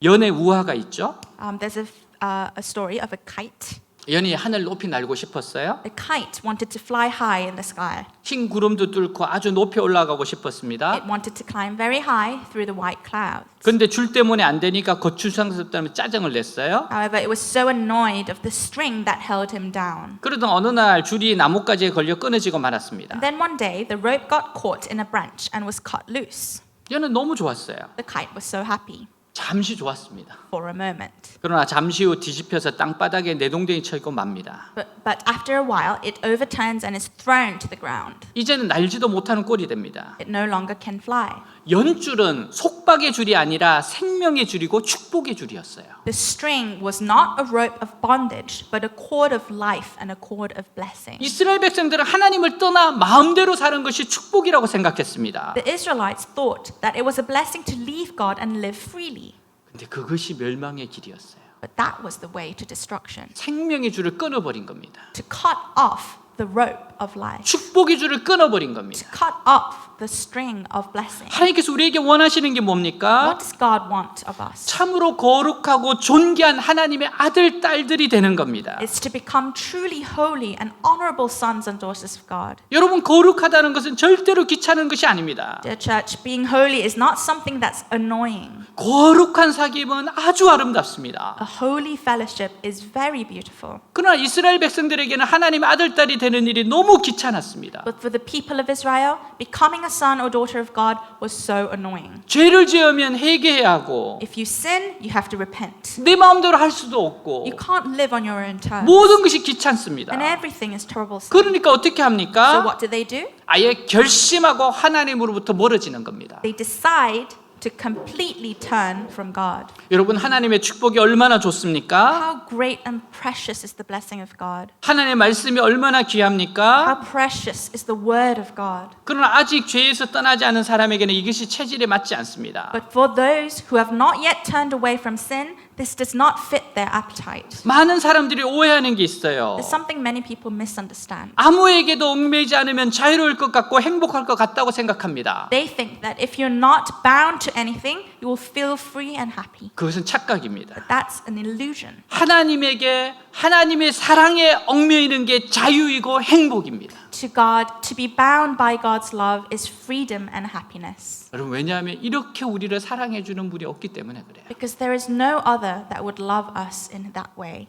Speaker 1: 연의 우화가 있죠.
Speaker 2: There's a story of a kite.
Speaker 1: 연이 하늘 높이 날고 싶었어요.
Speaker 2: The kite wanted to fly high in the sky.
Speaker 1: 흰 구름도 뚫고 아주 높이 올라가고 싶었습니다.
Speaker 2: It wanted to climb very high through the white clouds.
Speaker 1: 근데 줄 때문에 안 되니까 거추장스럽다면 짜증을 냈어요.
Speaker 2: However, it was so annoyed of the string that held him down.
Speaker 1: 그러던 어느 날 줄이 나뭇가지에 걸려 끊어지고 말았습니다.
Speaker 2: And then one day, the rope got caught in a branch and was cut loose.
Speaker 1: 연은 너무 좋았어요.
Speaker 2: The kite was so happy
Speaker 1: 잠시 좋았습니다.
Speaker 2: for a moment.
Speaker 1: 그러나 잠시 후 뒤집혀서 땅바닥에 내동댕이 쳐있고 맙니다.
Speaker 2: But after a while, it overturns and is thrown to the ground.
Speaker 1: 이제는 날지도 못하는 꼴이 됩니다.
Speaker 2: It no longer can fly.
Speaker 1: 연줄은 속박의 줄이 아니라 생명의 줄이고 축복의 줄이었어요.
Speaker 2: The string was not a rope of bondage, but a cord of life and a cord of blessing.
Speaker 1: 이스라엘 백성들은 하나님을 떠나 마음대로 사는 것이 축복이라고 생각했습니다.
Speaker 2: The Israelites thought that it was a blessing to leave God and live freely.
Speaker 1: 근데 그것이 멸망의 길이었어요.
Speaker 2: But that was the way to destruction.
Speaker 1: 생명의 줄을 끊어버린 겁니다.
Speaker 2: To cut off the rope of life.
Speaker 1: 축복의 줄을 끊어버린
Speaker 2: To
Speaker 1: 겁니다.
Speaker 2: cut off the string of blessing.
Speaker 1: 하나님께서 우리에게 원하시는 게 뭡니까?
Speaker 2: What does God want of us?
Speaker 1: 참으로 거룩하고 존귀한 하나님의 아들, 딸들이 되는 겁니다.
Speaker 2: It's to become truly holy and honorable sons and daughters of God.
Speaker 1: 여러분, 거룩하다는 것은 절대로 귀찮은 것이 아닙니다.
Speaker 2: Dear church, being holy is not something that's annoying.
Speaker 1: 거룩한 사귐은 아주 아름답습니다.
Speaker 2: A holy fellowship is very beautiful.
Speaker 1: 그러나 이스라엘 백성들에게는 하나님의 아들, 딸이 되는 일이 너무 귀찮았습니다.
Speaker 2: But for the people of Israel, becoming a son or daughter of God was so annoying.
Speaker 1: 죄를 지으면 회개해야 하고
Speaker 2: If you sin, you have to repent.
Speaker 1: 내 마음대로 할 수도 없고
Speaker 2: You can't live on your own terms.
Speaker 1: 모든 것이 귀찮습니다.
Speaker 2: And everything is troublesome.
Speaker 1: 그러니까 어떻게
Speaker 2: So
Speaker 1: 합니까?
Speaker 2: what do?
Speaker 1: 아예 결심하고 하나님으로부터 멀어지는 겁니다.
Speaker 2: They decide to completely turn from God.
Speaker 1: 여러분, 하나님의 축복이 얼마나 좋습니까?
Speaker 2: How great and precious is the blessing of God.
Speaker 1: 하나님의 말씀이 얼마나 귀합니까?
Speaker 2: How precious is the word of God.
Speaker 1: 그러나 아직 죄에서 떠나지 않은 사람에게는 이것이 체질에 맞지 않습니다.
Speaker 2: But for those who have not yet turned away from sin, this does not fit their appetite.
Speaker 1: 많은 사람들이 오해하는 게 있어요.
Speaker 2: There's something many people misunderstand.
Speaker 1: 아무에게도 얽매이지 않으면 자유로울 것 같고 행복할 것 같다고 생각합니다.
Speaker 2: They think that if you're not bound to anything, you will feel free and happy.
Speaker 1: 그것은 착각입니다.
Speaker 2: But that's an illusion.
Speaker 1: 하나님에게 하나님의 사랑에 얽매이는 게 자유이고 행복입니다.
Speaker 2: To God, to be bound by God's love is freedom and happiness.
Speaker 1: 여러분, 왜냐하면 이렇게 우리를 사랑해 주는 분이 없기 때문에 그래요.
Speaker 2: Because there is no other that would love us in that way.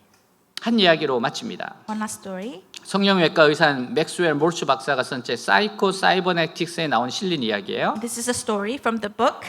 Speaker 1: 한 이야기로 마칩니다.
Speaker 2: One last story.
Speaker 1: 성형외과 의사인 맥스웰 몰츠 박사가 쓴 책 사이코 사이버네틱스에 나온 실린 이야기예요.
Speaker 2: This is a story from the book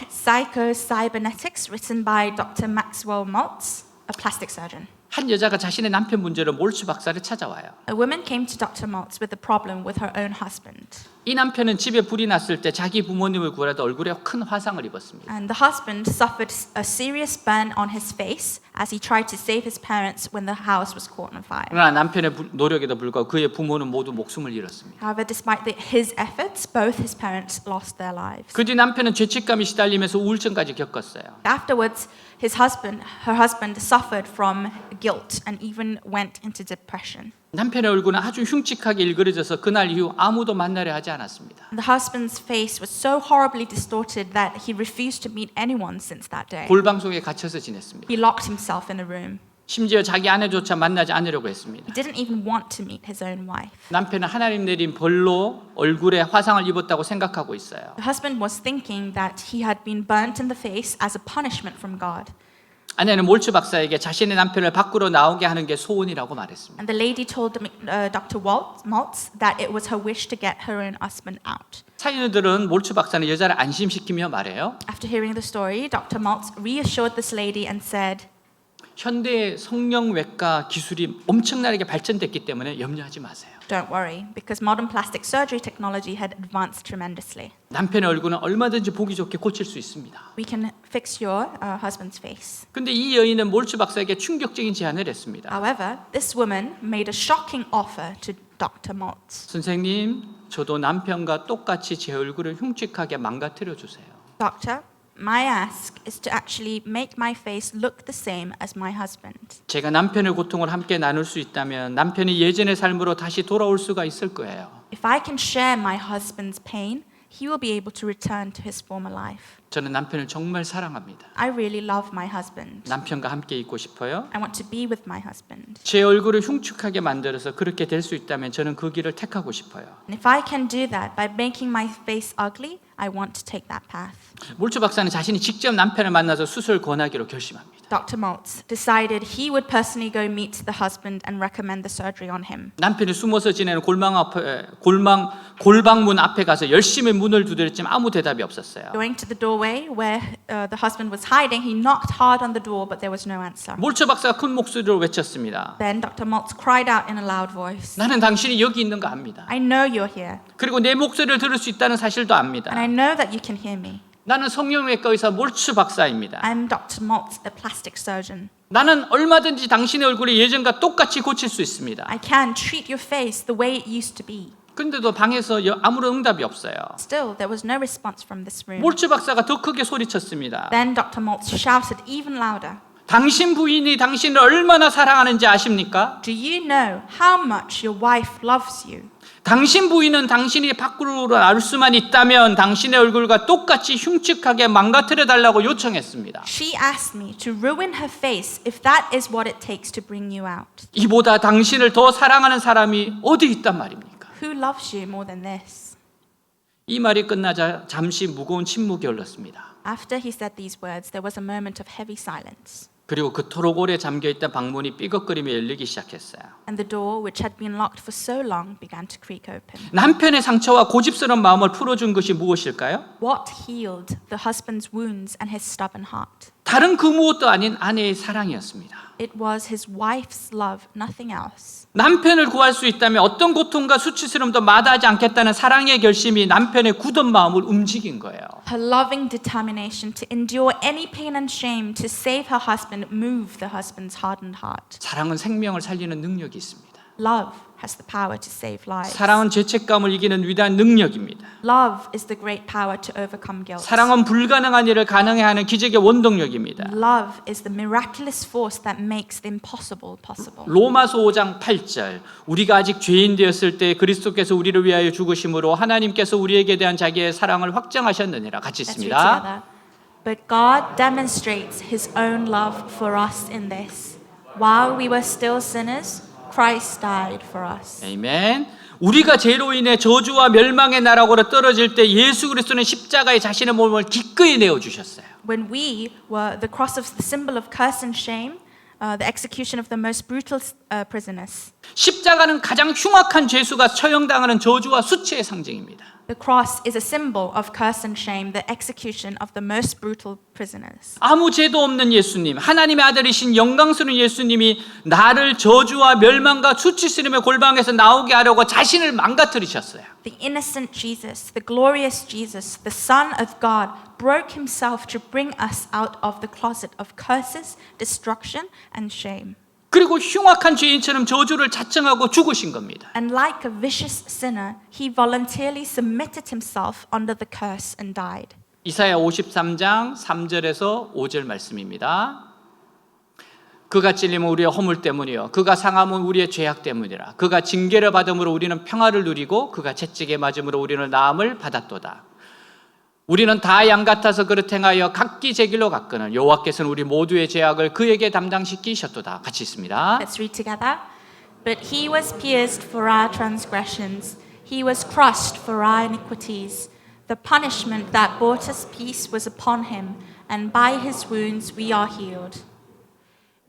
Speaker 2: Psycho-Cybernetics written by Dr. Maxwell Maltz, a plastic surgeon.
Speaker 1: 한 여자가 자신의 남편 문제로 몰츠 박사를 찾아와요.
Speaker 2: A woman came to Dr. Maltz with a problem with her own husband.
Speaker 1: 이 남편은 집에 불이 났을 때 자기 부모님을 구하다 얼굴에 큰 화상을 입었습니다.
Speaker 2: And the husband suffered a serious burn on his face as he tried to save his parents when the house was caught on fire.
Speaker 1: 그러나 남편의 노력에도 불구하고 그의 부모는 모두 목숨을 잃었습니다.
Speaker 2: However, despite his efforts, both his parents lost their lives.
Speaker 1: 그 뒤 남편은 죄책감이 시달리면서 우울증까지 겪었어요.
Speaker 2: Afterwards, her husband suffered from guilt and even went into depression.
Speaker 1: 남편의 얼굴은 아주 흉측하게 일그러져서 그날 이후 아무도 만나려 하지 않았습니다.
Speaker 2: The husband's face was so horribly distorted that he refused to meet anyone since that day.
Speaker 1: 골방 속에 갇혀서 지냈습니다.
Speaker 2: He locked himself in a room.
Speaker 1: 심지어 자기 아내조차 만나지 않으려고 했습니다.
Speaker 2: He didn't even want to meet his own wife.
Speaker 1: 남편은 하나님 내린 벌로 얼굴에 화상을 입었다고 생각하고 있어요.
Speaker 2: The husband was thinking that he had been burnt in the face as a punishment from God.
Speaker 1: 아내는 몰츠 박사에게 자신의 남편을 밖으로 나오게 하는 게 소원이라고 말했습니다.
Speaker 2: And the lady told Dr. Maltz that it was her wish to get her own husband out.
Speaker 1: 사연들은 몰츠 박사는 여자를 안심시키며 말해요.
Speaker 2: After hearing the story, Dr. Maltz reassured this lady and said,
Speaker 1: 현대의 성형외과 기술이 엄청나게 발전됐기 때문에 염려하지 마세요.
Speaker 2: Don't worry, because modern plastic surgery technology had advanced tremendously.
Speaker 1: 남편의 얼굴은 얼마든지 보기 좋게 고칠 수 있습니다.
Speaker 2: We can fix your husband's face.
Speaker 1: 근데 이 여인은 몰츠 박사에게 충격적인 제안을 했습니다.
Speaker 2: However, this woman made a shocking offer to Dr. Maltz.
Speaker 1: 선생님, 저도 남편과 똑같이 제 얼굴을 흉측하게 망가뜨려 주세요.
Speaker 2: Doctor, my ask is to actually make my face look the same as my husband.
Speaker 1: 제가 남편의 고통을 함께 나눌 수 있다면 남편이 예전의 삶으로 다시 돌아올 수가 있을 거예요.
Speaker 2: If I can share my husband's pain, he will be able to return to his former life.
Speaker 1: 저는 남편을 정말 사랑합니다.
Speaker 2: I really love my husband.
Speaker 1: 남편과 함께 있고 싶어요.
Speaker 2: I want to be with my husband.
Speaker 1: 제 얼굴을 흉측하게 만들어서 그렇게 될 수 있다면 저는 그 길을 택하고 싶어요.
Speaker 2: And if I can do that by making my face ugly, I want to take that path.
Speaker 1: 몰츠 박사는 자신이 직접 남편을 만나서 수술 권하기로 결심합니다.
Speaker 2: Dr. Maltz decided he would personally go meet the husband and recommend the surgery on him.
Speaker 1: 남편이 숨어서 지내는 골방문 앞에 가서 열심히 문을 두드렸지만 아무 대답이 없었어요.
Speaker 2: Going to the doorway where the husband was hiding, he knocked hard on the door, but there was no answer.
Speaker 1: 몰츠 박사가 큰 목소리로 외쳤습니다.
Speaker 2: Then Dr. Maltz cried out in a loud voice,
Speaker 1: 나는 당신이 여기 있는 거 압니다.
Speaker 2: I know you're here,
Speaker 1: 그리고 내 목소리를 들을 수 있다는 사실도 압니다.
Speaker 2: and I know that you can hear me.
Speaker 1: 나는 성형외과 의사 몰츠 박사입니다.
Speaker 2: I'm Dr. Maltz, a plastic surgeon.
Speaker 1: 나는 얼마든지 당신의 얼굴을 예전과 똑같이 고칠 수 있습니다.
Speaker 2: I can treat your face the way it used to be.
Speaker 1: 근데도 방에서 아무런 응답이 없어요.
Speaker 2: Still, there was no response from this room.
Speaker 1: 몰츠 박사가 더 크게 소리쳤습니다.
Speaker 2: Then Dr. Maltz shouted even louder,
Speaker 1: 당신 부인이 당신을 얼마나 사랑하는지 아십니까?
Speaker 2: Do you know how much your wife loves you?
Speaker 1: 당신 부인은 당신이 밖으로 나올 수만 있다면 당신의 얼굴과 똑같이 흉측하게 망가뜨려 달라고 요청했습니다.
Speaker 2: She asked me to ruin her face if that is what it takes to bring you out.
Speaker 1: 이보다 당신을 더 사랑하는 사람이 어디 있단 말입니까?
Speaker 2: Who loves you more than this?
Speaker 1: 이 말이 끝나자 잠시 무거운 침묵이 흘렀습니다.
Speaker 2: After he said these words, there was a moment of heavy silence.
Speaker 1: 그리고 그토록 오래 잠겨있던 방문이 삐걱거리며 열리기 시작했어요.
Speaker 2: And the door, which had been locked for so long, began to creak open.
Speaker 1: 남편의 상처와 고집스러운 마음을 풀어준 것이 무엇일까요?
Speaker 2: What healed the husband's wounds and his stubborn heart?
Speaker 1: 다른 그 무엇도 아닌 아내의 사랑이었습니다.
Speaker 2: It was his wife's love, nothing else.
Speaker 1: 남편을 구할 수 있다면 어떤 고통과 수치스러움도 마다하지 않겠다는 사랑의 결심이 남편의 굳은 마음을 움직인 거예요.
Speaker 2: Her loving determination to endure any pain and shame to save her husband moved the husband's hardened heart.
Speaker 1: 사랑은 생명을 살리는 능력이 있습니다.
Speaker 2: Love has the power to save lives.
Speaker 1: 사랑은 죄책감을 이기는 위대한 능력입니다.
Speaker 2: Love is the great power to overcome guilt.
Speaker 1: 사랑은 불가능한 일을 가능해 하는 기적의 원동력입니다.
Speaker 2: Love is the miraculous force that makes the impossible possible.
Speaker 1: 로마서 5장 8절 우리가 아직 죄인 되었을 때 그리스도께서 우리를 위하여 죽으심으로 하나님께서 우리에게 대한 자기의 사랑을 확정하셨느니라. 같이
Speaker 2: Let's read
Speaker 1: 있습니다.
Speaker 2: together. But God demonstrates his own love for us in this. While we were still sinners, Christ died for us.
Speaker 1: 아멘. 우리가 죄로 인해 저주와 멸망의 나락으로 떨어질 때 예수 그리스도는 십자가에 자신의 몸을 기꺼이 내어 주셨어요.
Speaker 2: When we were the cross of the symbol of curse and shame, the execution of the most brutal prisoners.
Speaker 1: 십자가는 가장 흉악한 죄수가 처형당하는 저주와 수치의 상징입니다.
Speaker 2: The cross is a symbol of curse and shame, the execution of the most brutal prisoners.
Speaker 1: 아무 죄도 없는 예수님, 하나님의 아들이신 영광스러운 예수님이 나를 저주와 멸망과 수치스러움의 골방에서 나오게 하려고 자신을 망가뜨리셨어요.
Speaker 2: The innocent Jesus, the glorious Jesus, the Son of God, broke himself to bring us out of the closet of curses, destruction, and shame.
Speaker 1: 그리고 흉악한 죄인처럼 저주를 자청하고 죽으신 겁니다.
Speaker 2: And like a vicious sinner, he voluntarily submitted himself under the curse and died.
Speaker 1: 이사야 53장 3절에서 5절 말씀입니다. 그가 찔림은 우리의 허물 때문이요 그가 상함은 우리의 죄악 때문이라. 그가 징계를 받음으로 우리는 평화를 누리고 그가 채찍에 맞음으로 우리는 나음을 받았도다. 우리는 다 양 같아서 그릇 행하여 각기 제 길로 갔거늘 여호와께서는 우리 모두의 죄악을 그에게 담당시키셨도다. 같이 있습니다.
Speaker 2: Let's read together. But he was pierced for our transgressions, he was crushed for our iniquities. The punishment that brought us peace was upon him, and by his wounds we are healed.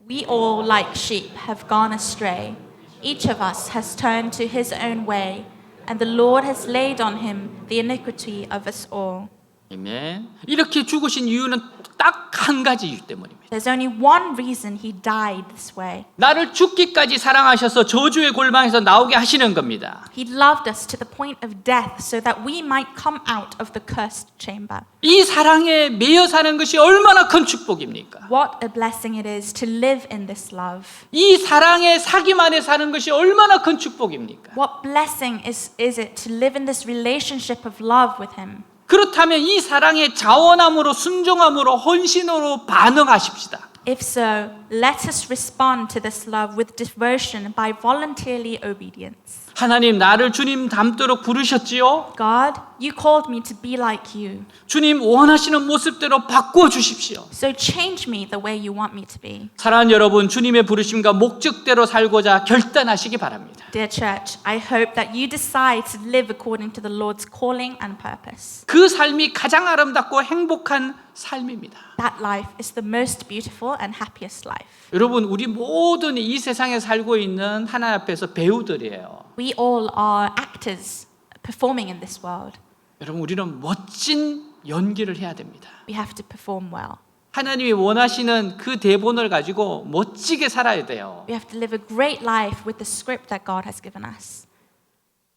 Speaker 2: We all, like sheep, have gone astray. Each of us has turned to his own way, and the Lord has laid on him the iniquity of us all.
Speaker 1: 아멘. 이렇게 죽으신 이유는 딱 한 가지 이유 때문입니다.
Speaker 2: There's only one reason he died this way.
Speaker 1: 나를 죽기까지 사랑하셔서 저주의 골방에서 나오게 하시는 겁니다.
Speaker 2: He loved us to the point of death so that we might come out of the cursed chamber.
Speaker 1: 이 사랑에 매여 사는 것이 얼마나 큰 축복입니까?
Speaker 2: What a blessing it is to live in this love.
Speaker 1: 이 사랑의 사귐 안에 사는 것이 얼마나 큰 축복입니까?
Speaker 2: What blessing is it to live in this relationship of love with him?
Speaker 1: 그렇다면 이 사랑의 자원함으로 순종함으로 헌신으로 반응하십시다.
Speaker 2: If so, let us respond to this love with devotion by voluntarily obedience.
Speaker 1: 하나님 나를 주님 닮도록 부르셨지요?
Speaker 2: God, you called me to be like you.
Speaker 1: 주님 원하시는 모습대로 바꾸어 주십시오.
Speaker 2: So change me the way you want me to be.
Speaker 1: 사랑하는 여러분, 주님의 부르심과 목적대로 살고자 결단하시기 바랍니다.
Speaker 2: Dear church, I hope that you decide to live according to the Lord's calling and purpose.
Speaker 1: 그 삶이 가장 아름답고 행복한 삶입니다.
Speaker 2: That life is the most beautiful and happiest life.
Speaker 1: 여러분, 우리 모든 이 세상에 살고 있는 하나님 앞에서 배우들이에요.
Speaker 2: We all are actors performing in this world.
Speaker 1: 여러분, 우리는 멋진 연기를 해야 됩니다.
Speaker 2: We have to perform well.
Speaker 1: 하나님이 원하시는 그 대본을 가지고 멋지게 살아야 돼요.
Speaker 2: We have to live a great life with the script that God has given us.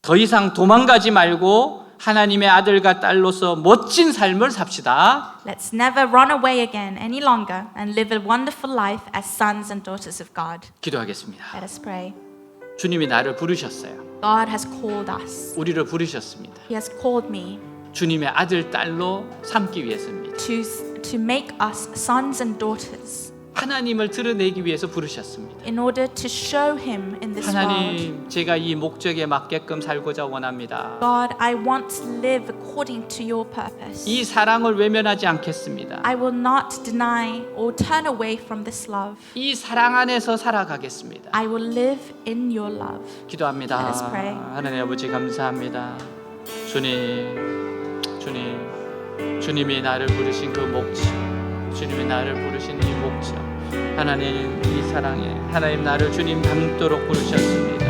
Speaker 1: 더 이상 도망가지 말고 하나님의 아들과 딸로서 멋진 삶을 삽시다.
Speaker 2: Let's never run away again any longer and live a wonderful life as sons and daughters of God.
Speaker 1: 기도하겠습니다.
Speaker 2: Let us pray.
Speaker 1: 주님이 나를 부르셨어요.
Speaker 2: God has called us.
Speaker 1: 우리를 부르셨습니다.
Speaker 2: He has called me
Speaker 1: 주님의 아들, 딸로 삼기 위해서입니다.
Speaker 2: to make us sons and daughters
Speaker 1: 하나님을 드러내기 위해서 부르셨습니다.
Speaker 2: in order to show Him in this world.
Speaker 1: 하나님, 제가 이 목적에 맞게끔 살고자 원합니다.
Speaker 2: God, I want to live according to your purpose.
Speaker 1: 이 사랑을 외면하지 않겠습니다.
Speaker 2: I will not deny or turn away from this love.
Speaker 1: 이 사랑 안에서 살아가겠습니다.
Speaker 2: I will live in your love.
Speaker 1: 기도합니다.
Speaker 2: Let us pray.
Speaker 1: 하나님 아버지 감사합니다. 주님이 나를 부르신 그 목적, 주님이 나를 부르신 이 목적, 하나님 이 사랑에 하나님 나를 주님 닮도록 부르셨습니다.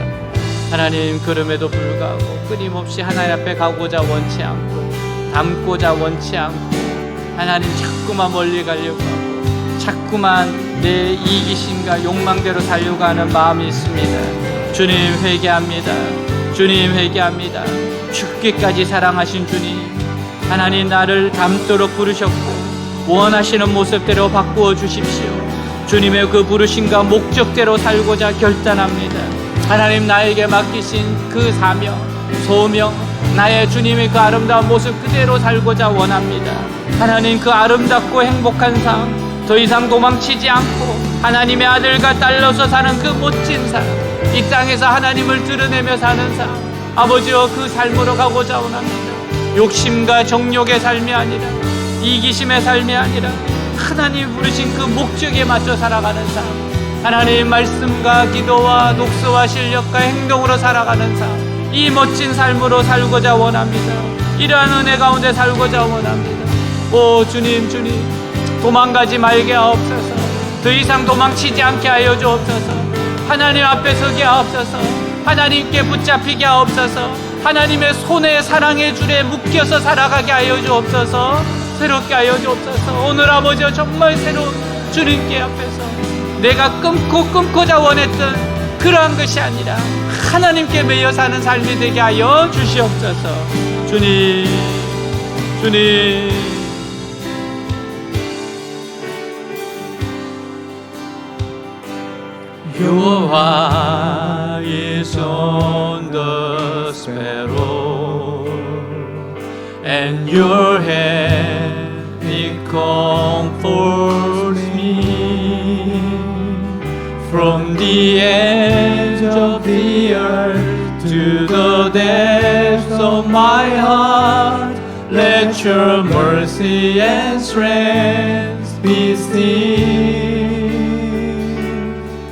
Speaker 1: 하나님 그럼에도 불구하고 끊임없이 하나님 앞에 가고자 원치 않고 닮고자 원치 않고 하나님 자꾸만 멀리 가려고 하고 자꾸만 내 이기심과 욕망대로 살려고 하는 마음이 있습니다. 주님 회개합니다. 주님 회개합니다. 죽기까지 사랑하신 주님, 하나님 나를 닮도록 부르셨고 원하시는 모습대로 바꾸어 주십시오. 주님의 그 부르심과 목적대로 살고자 결단합니다. 하나님 나에게 맡기신 그 사명, 소명, 나의 주님의 그 아름다운 모습 그대로 살고자 원합니다. 하나님 그 아름답고 행복한 삶, 더 이상 도망치지 않고 하나님의 아들과 딸로서 사는 그 멋진 삶, 이 땅에서 하나님을 드러내며 사는 삶, 아버지여 그 삶으로 가고자 원합니다. 욕심과 정욕의 삶이 아니라 이기심의 삶이 아니라 하나님 부르신 그 목적에 맞춰 살아가는 삶, 하나님 말씀과 기도와 독서와 실력과 행동으로 살아가는 삶, 이 멋진 삶으로 살고자 원합니다. 이러한 은혜 가운데 살고자 원합니다. 오 주님, 도망가지 말게 하옵소서. 더 이상 도망치지 않게 하여 주옵소서. 하나님 앞에 서게 하옵소서. 하나님께 붙잡히게 하옵소서. 하나님의 손에 사랑의 줄에 묶여서 살아가게 하여 주옵소서. 새롭게 하여 주옵소서. 오늘 아버지 정말 새로운 주님께 앞에서 내가 끊고자 원했던 그러한 것이 아니라 하나님께 매여 사는 삶이 되게 하여 주시옵소서. 주님 Your eye is on the sparrow, and your hand it comforts me. From the ends of the earth to the depths of my heart, let your mercy and strength be still.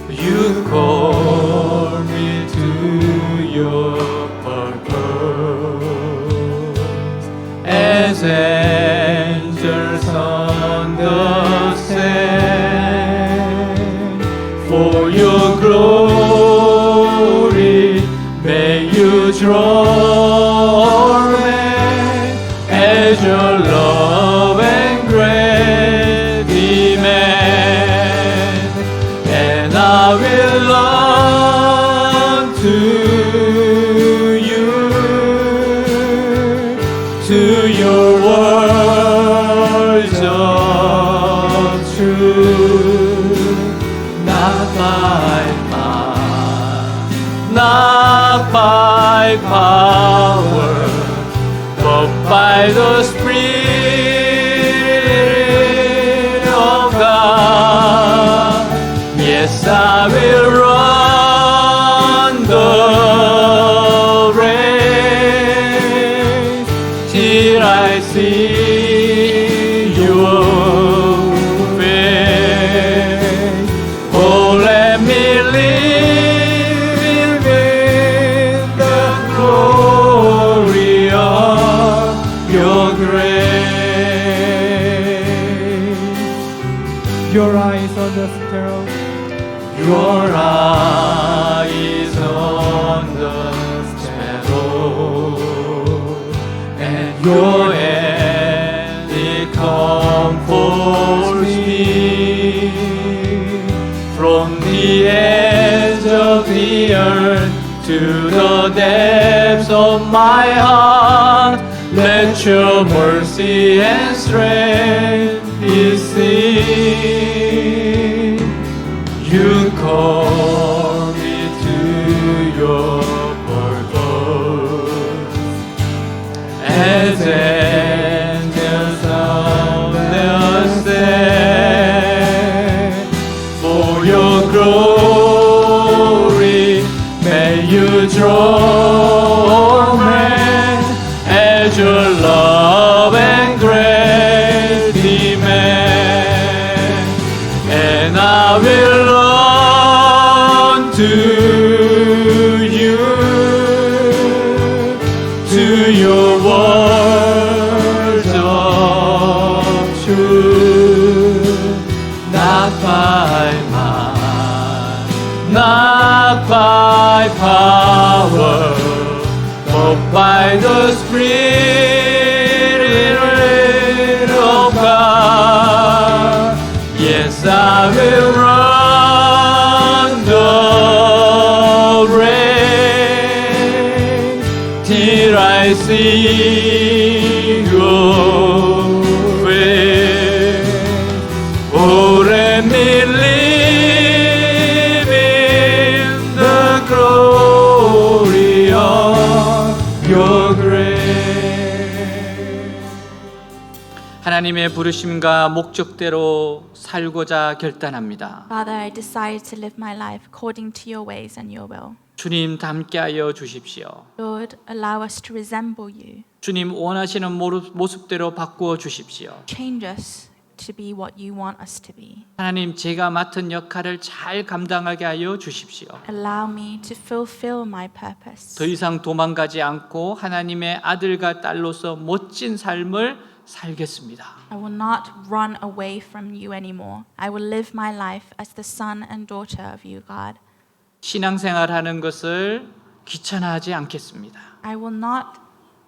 Speaker 1: You call me to your purpose as angels on the sand. For your glory may you draw me as your love and grace demand, and I will run to you, to your words of truth, not by might, not by power, but by the Spirit of God. Yes, I will run the race Your hand, it comforts me. From the ends of the earth to the depths of my heart, let your mercy and strength be seen. You call me to your purpose, as angels on their stand. For your glory, may you draw men as your love and grace demand. And I will run to you, to your words of truth, not by might, not by power, but by the Spirit of God. Yes, I will run the race till I see your face. Oh, let me live in the glory of your grace. 하나님의 부르심과 목적대로 살고자 결단합니다.
Speaker 2: Father, I decide to live my life according to your ways and your will.
Speaker 1: 주님 닮게하여 주십시오.
Speaker 2: Lord, allow us to resemble you.
Speaker 1: 주님 원하시는 모습대로 바꾸어 주십시오.
Speaker 2: Change us to be what you want us to be.
Speaker 1: 하나님, 제가 맡은 역할을 잘 감당하게 하여 주십시오.
Speaker 2: Allow me to fulfill my purpose.
Speaker 1: 더 이상 도망가지 않고 하나님의 아들과 딸로서 멋진 삶을 살겠습니다.
Speaker 2: I will not run away from you anymore. I will live my life as the son and daughter of you, God.
Speaker 1: 신앙생활하는 것을 귀찮아하지 않겠습니다.
Speaker 2: I will not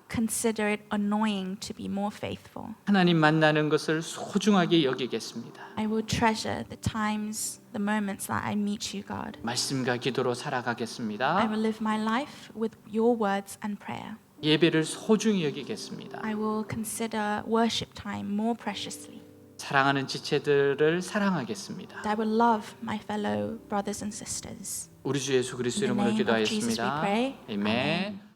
Speaker 2: consider it annoying to be more faithful.
Speaker 1: 하나님 만나는 것을 소중하게 여기겠습니다.
Speaker 2: I will treasure the times, the moments that I meet you, God.
Speaker 1: 말씀과 기도로
Speaker 2: I
Speaker 1: 살아가겠습니다.
Speaker 2: will live my life with your words and prayer.
Speaker 1: 예배를 소중히 여기겠습니다.
Speaker 2: I will consider worship time more preciously.
Speaker 1: 사랑하는 지체들을 사랑하겠습니다.
Speaker 2: I will love my fellow brothers and sisters.
Speaker 1: 우리 주 예수 그리스도
Speaker 2: In the
Speaker 1: 이름으로
Speaker 2: name of Jesus we
Speaker 1: 기도하였습니다.
Speaker 2: pray.
Speaker 1: 아멘.